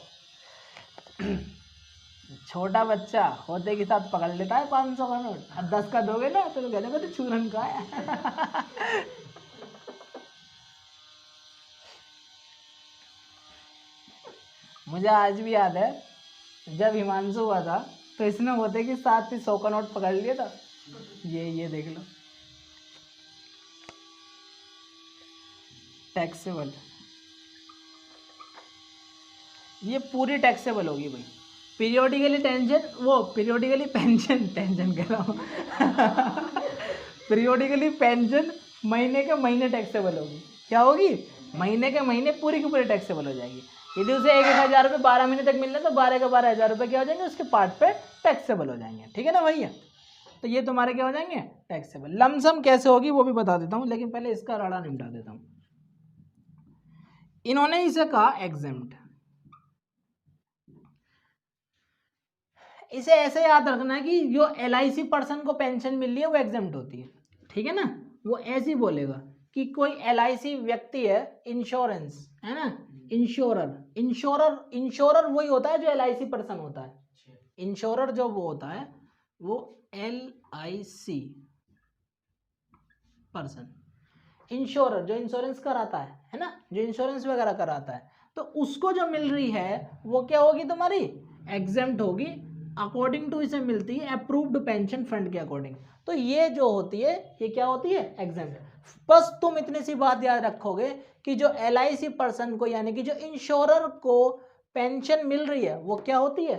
छोटा बच्चा होते के साथ पकड़ लेता है 500 का नोट, अब 10 का दोगे ना तो कहने को तो चूरन का है। मुझे आज भी याद है जब हिमांशु हुआ था तो इसने होते के साथ ही 100 का नोट पकड़ लिया था। ये देख लो, टैक्सेबल, ये पूरी टैक्सेबल होगी भाई। पीरियोडिकली पीरियोडिकली पेंशन कह रहा हूँ पीरियोडिकली पेंशन महीने के महीने टैक्सेबल होगी। क्या होगी, महीने के महीने पूरी की पूरी टैक्सेबल हो जाएगी। यदि उसे 1,000 रुपये 12 महीने तक मिल रहे तो 12 के 12,000 रुपये क्या हो जाएंगे, उसके पार्ट पे टैक्सेबल हो जाएंगे, ठीक है ना भैया। तो ये तुम्हारे क्या हो जाएंगे, टैक्सेबल। लमसम कैसे होगी वो भी बता देता हूँ, लेकिन पहले इसका राड़ा निपटा देता हूँ। इन्होंने इसे कहा एग्जेम्प्ट। इसे ऐसे याद रखना कि जो LIC पर्सन को पेंशन मिल रही है वो एग्जेम्प्ट होती है, ठीक है ना। वो ऐसे ही बोलेगा कि कोई LIC व्यक्ति है, इंश्योरेंस है ना, इंश्योरर वही होता है जो LIC पर्सन होता है। इंश्योरर जो वो होता है वो LIC पर्सन, इंश्योरर जो इंश्योरेंस कराता है ना, जो इंश्योरेंस वगैरह कराता है, तो उसको जो मिल रही है वो क्या होगी तुम्हारी, एग्जेम्प्ट होगी। अकॉर्डिंग टू इसे मिलती है अप्रूव्ड पेंशन फंड के अकॉर्डिंग। तो ये जो होती है ये क्या होती है, एग्जेम्प्ट। बस तुम इतनी सी बात याद रखोगे कि जो LIC पर्सन को यानी कि जो इंश्योरर को पेंशन मिल रही है वो क्या होती है,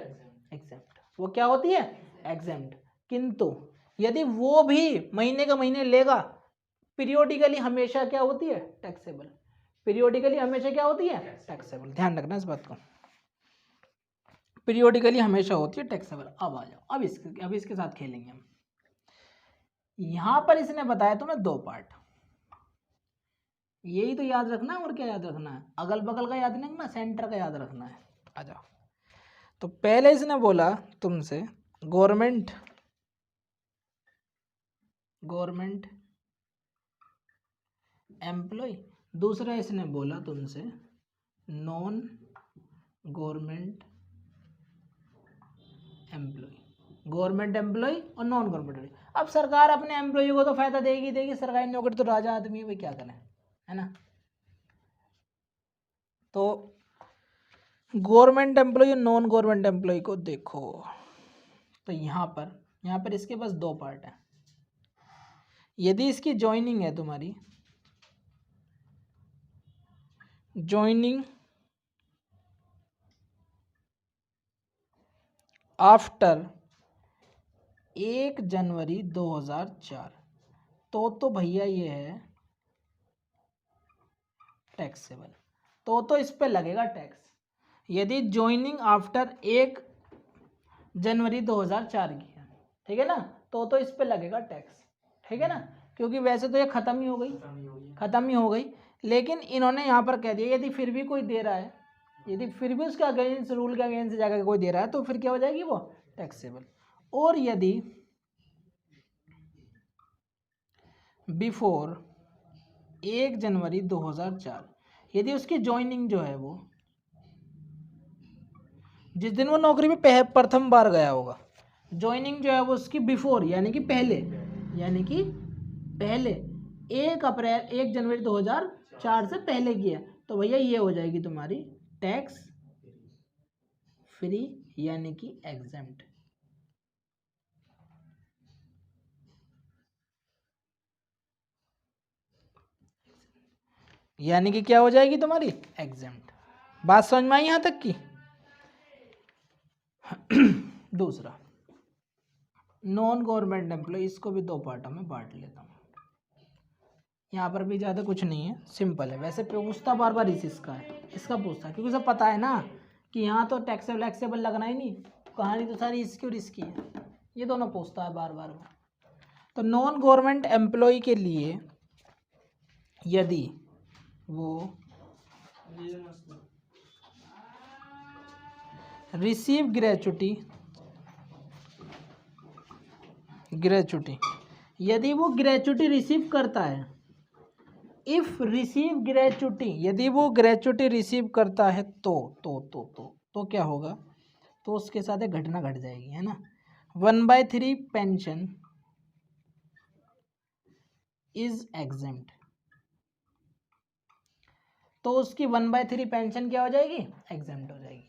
एग्जेम्प्ट। वो क्या होती है, एग्जेम्प्ट। किंतु यदि वो भी महीने का महीने लेगा, पीरियोडिकली हमेशा क्या होती है, टैक्सेबल। पीरियोडिकली हमेशा क्या होती है, टैक्सेबल। ध्यान रखना इस बात को, पीरियोडिकली हमेशा होती है टैक्सेबल। अब आ जाओ, अब इसके साथ खेलेंगे हम। यहां पर इसने बताया तुम्हें दो पार्ट, यही तो याद रखना है। और क्या याद रखना है, अगल बगल का याद नहीं रखना, सेंटर का याद रखना है। आ जाओ। तो पहले इसने बोला तुमसे गवर्नमेंट एम्प्लॉय, दूसरा इसने बोला तुमसे non government employ. Government employ और नॉन गवर्नमेंट एम्प्लॉय। अब सरकार अपने एम्प्लॉय को तो फायदा देगी, सरकारी नौकरी तो राजा आदमी है, भाई क्या करें, है ना। तो गवर्नमेंट एम्प्लॉय और नॉन गवर्नमेंट एम्प्लॉय को देखो, तो यहाँ पर इसके पास दो पार्ट है। यदि इसकी ज्वाइनिंग है तुम्हारी, ज्वाइनिंग आफ्टर 1 जनवरी 2004, तो भैया ये है टैक्सेबल, तो इस पे लगेगा टैक्स। यदि ज्वाइनिंग आफ्टर 1 जनवरी 2004 की है, ठीक है ना, तो इस पे लगेगा टैक्स, ठीक है ना, क्योंकि वैसे तो ये खत्म ही हो गई। लेकिन इन्होंने यहाँ पर कह दिया यदि फिर भी कोई दे रहा है, यदि फिर भी उसके अगेंस्ट, रूल के अगेंस्ट जाकर कोई दे रहा है, तो फिर क्या हो जाएगी वो टैक्सेबल। और यदि बिफोर 1 जनवरी 2004, यदि उसकी ज्वाइनिंग जो है वो जिस दिन वो नौकरी पे प्रथम बार गया होगा, ज्वाइनिंग जो है वो उसकी बिफोर यानी कि पहले 1 जनवरी 2004 से पहले की है, तो भैया ये हो जाएगी तुम्हारी टैक्स फ्री यानी कि एग्जेम्प्ट। यानी कि क्या हो जाएगी तुम्हारी एग्जेम्प्ट। बात समझ में आई यहां तक की। दूसरा नॉन गवर्नमेंट एम्प्लॉय, इसको भी दो पार्टों में बांट लेता हूँ। यहाँ पर भी ज़्यादा कुछ नहीं है, सिंपल है। वैसे पूछता बार बार इसका है, इसका पूछता है, क्योंकि उसे पता है ना कि यहाँ तो टैक्सेबल एक्सेबल लगना ही नहीं, कहानी तो सारी इसकी और इसकी है, ये दोनों पूछता है बार बार। तो नॉन गवर्नमेंट एम्प्लॉय के लिए यदि वो रिसीव ग्रेचुटी, यदि वो ग्रेचुटी रिसीव करता है, इफ रिसीव ग्रेचुटी, यदि वो ग्रेचुटी रिसीव करता है तो क्या होगा, तो उसके साथ एक घटना घट जाएगी, है ना। 1/3 पेंशन इज एग्जेम्प्ट, तो उसकी 1/3 पेंशन क्या हो जाएगी, एग्जेम्प्ट हो जाएगी।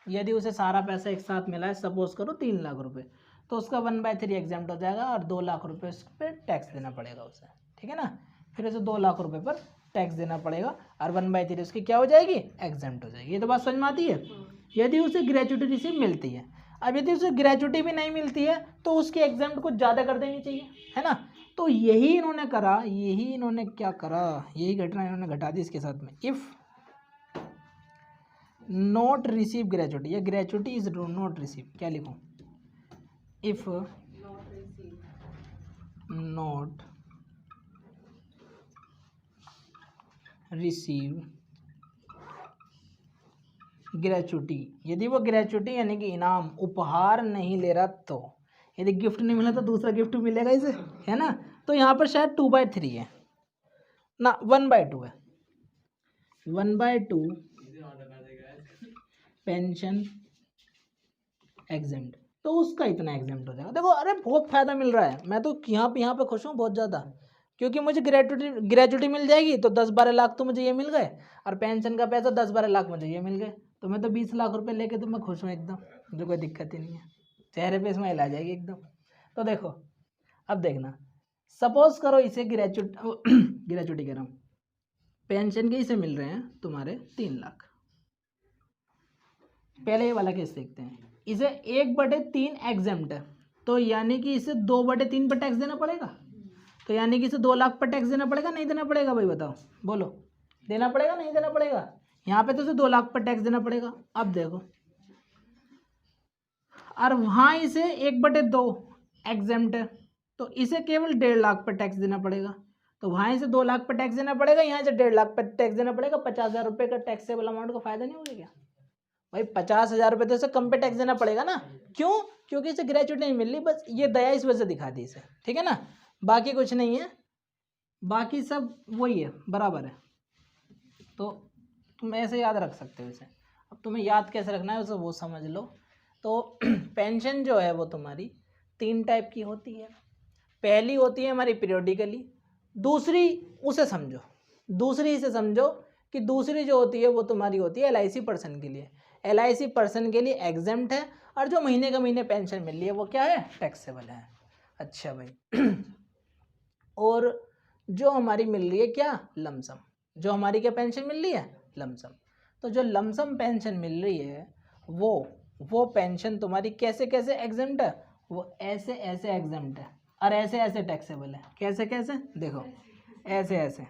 यदि उसे सारा पैसा एक साथ मिला है, सपोज करो 3 लाख रुपए, तो उसका 1/3 एग्जेम्प्ट हो जाएगा और 2 लाख रुपए उस पर टैक्स देना पड़ेगा उसे, ठीक है ना। फिर उसे 2 लाख रुपए पर टैक्स देना पड़ेगा और 1/3 उसकी क्या हो जाएगी, एग्जेम्प्ट हो जाएगी। ये तो बात समझ में आती है। यदि उसे ग्रेचुटी रिसीव मिलती है, अब यदि उसे ग्रेचुटी भी नहीं मिलती है तो उसकी एग्जेम्प्ट कुछ ज़्यादा कर देनी चाहिए, है ना। तो यही इन्होंने करा, यही घटना इन्होंने घटा दी इसके साथ में। इफ नॉट रिसीव ग्रेचुटी, या ग्रेचुटी इज नॉट रिसीव, क्या लिखूं, इफ नॉट रिसीव ग्रेचुटी, यदि वो ग्रेचुटी यानी कि इनाम, उपहार नहीं ले रहा, तो यदि गिफ्ट नहीं मिला तो दूसरा गिफ्ट मिलेगा इसे, है ना। तो यहाँ पर शायद 2/3 है ना, 1/2 है, 1/2 पेंशन एग्जेम्प्ट। तो उसका इतना एग्जाम्प्ट हो जाएगा। देखो अरे बहुत फायदा मिल रहा है, मैं तो यहाँ पे खुश हूँ बहुत ज़्यादा, क्योंकि मुझे ग्रेजुटी मिल जाएगी तो 10-12 लाख तो मुझे ये मिल गए, और पेंशन का पैसा 10-12 लाख मुझे ये मिल गए, तो मैं तो 20 लाख रुपए लेके तो मैं खुश हूँ एकदम, मुझे कोई दिक्कत ही नहीं है, चेहरे पे स्माइल आ जाएगी एकदम। तो देखो अब देखना, सपोज करो इसे ग्रेजुटी कह रहा हूँ, पेंशन के इसे मिल रहे हैं तुम्हारे 3 लाख। पहले ये वाला केस देखते हैं, इसे 1/3 एग्जाम्प्ट है, तो यानी कि इसे 2/3 पर टैक्स देना पड़ेगा, तो यानी कि इसे 2 लाख पर टैक्स देना पड़ेगा नहीं देना पड़ेगा भाई बताओ, बोलो देना पड़ेगा नहीं देना पड़ेगा? यहाँ पे तो इसे 2 लाख पर टैक्स देना पड़ेगा। अब देखो, और वहाँ इसे 1/2 एग्जाम्प्ट है, तो इसे केवल 1.5 लाख पर टैक्स देना पड़ेगा, तो वहाँ इसे 2 लाख पर टैक्स देना पड़ेगा, यहाँ से 1.5 लाख पर टैक्स देना पड़ेगा। 50,000 रुपये का टैक्सेबल अमाउंट का फायदा नहीं होगा क्या भाई? 50,000 रुपये तो इसे कम पे टैक्स देना पड़ेगा ना, क्यों? क्योंकि इसे ग्रेजुएट नहीं मिल रही, बस ये दया इस वजह से दिखा दी इसे, ठीक है ना, बाकी कुछ नहीं है, बाकी सब वही है, बराबर है। तो तुम ऐसे याद रख सकते हो इसे। अब तुम्हें याद कैसे रखना है उसे वो समझ लो। तो पेंशन जो है वो तुम्हारी 3 टाइप की होती है। पहली होती है हमारी पीरियोडिकली, दूसरी उसे समझो, दूसरी इसे समझो कि दूसरी जो होती है वो तुम्हारी होती है LIC पर्सन के लिए। LIC पर्सन के लिए एग्जेम्प्ट है, और जो महीने का महीने पेंशन मिल रही है वो क्या है? टैक्सेबल है। अच्छा भाई और जो हमारी मिल रही है क्या? लमसम। जो हमारी क्या पेंशन मिल रही है? लमसम। तो जो लमसम पेंशन मिल रही है वो पेंशन तुम्हारी कैसे कैसे एग्जेम्प्ट है? वो ऐसे ऐसे एग्जेम्प्ट है, और ऐसे ऐसे टैक्सेबल है। कैसे कैसे? देखो ऐसे ऐसे।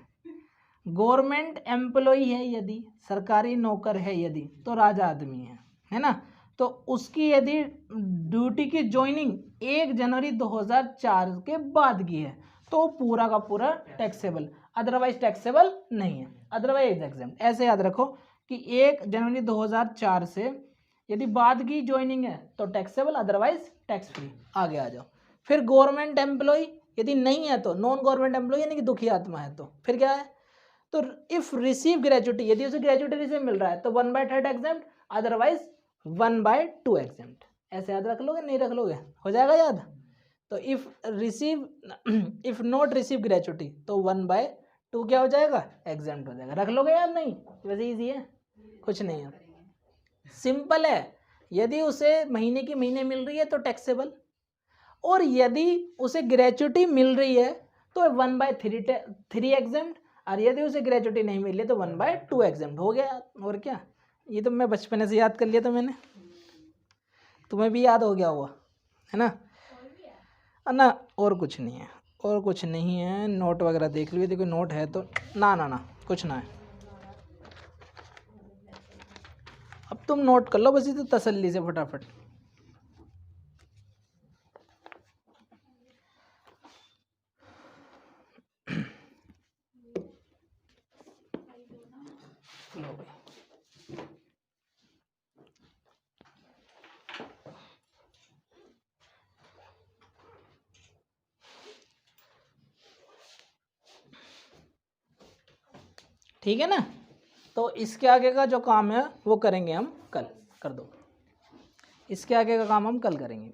गवर्नमेंट एम्प्लॉई है यदि, सरकारी नौकर है यदि, तो राजा आदमी है ना, तो उसकी यदि ड्यूटी की ज्वाइनिंग 1 जनवरी 2004 के बाद की है तो पूरा का पूरा टैक्सेबल, अदरवाइज टैक्सेबल नहीं है, अदरवाइज एग्जेम्प्ट। ऐसे याद रखो कि 1 जनवरी 2004 से यदि बाद की ज्वाइनिंग है तो टैक्सेबल, अदरवाइज टैक्स फ्री। आगे आ जाओ। फिर गवर्नमेंट एम्प्लॉय यदि नहीं है तो नॉन गवर्नमेंट एम्प्लॉय यानी कि दुखी आत्मा है तो फिर क्या है? तो इफ रिसीव ग्रेजुटी, यदि उसे ग्रेजुटी रिसीव मिल रहा है तो 1/3 एग्जाम्प्ट, अदरवाइज 1/2 एग्जाम्प्ट। ऐसे याद रख लोगे? नहीं रख लोगे? हो जाएगा याद। तो इफ नॉट रिसीव ग्रेजुटी तो 1/2 क्या हो जाएगा? एग्जाम्प्ट हो जाएगा। रख लोगे याद? नहीं, वैसे ईजी है, कुछ नहीं है, सिंपल है। यदि उसे महीने की महीने मिल रही है तो टैक्सेबल, और यदि उसे ग्रेजुटी मिल रही है तो 1/3 एग्जाम्प्ट, और यदि उसे ग्रेजुटी नहीं मिली तो 1/2 एग्जाम्प्ट हो गया। और क्या, ये तो मैं बचपन से याद कर लिया था मैंने, तुम्हें भी याद हो गया हुआ है ना? ना और कुछ नहीं है, और कुछ नहीं है। नोट वगैरह देख लियो, देखो नोट है तो ना कुछ ना है। अब तुम नोट कर लो बस इसे तसल्ली से फटाफट। लो भाई। ठीक है ना? तो इसके आगे का जो काम है वो करेंगे हम कल, कर दो। इसके आगे का काम हम कल करेंगे।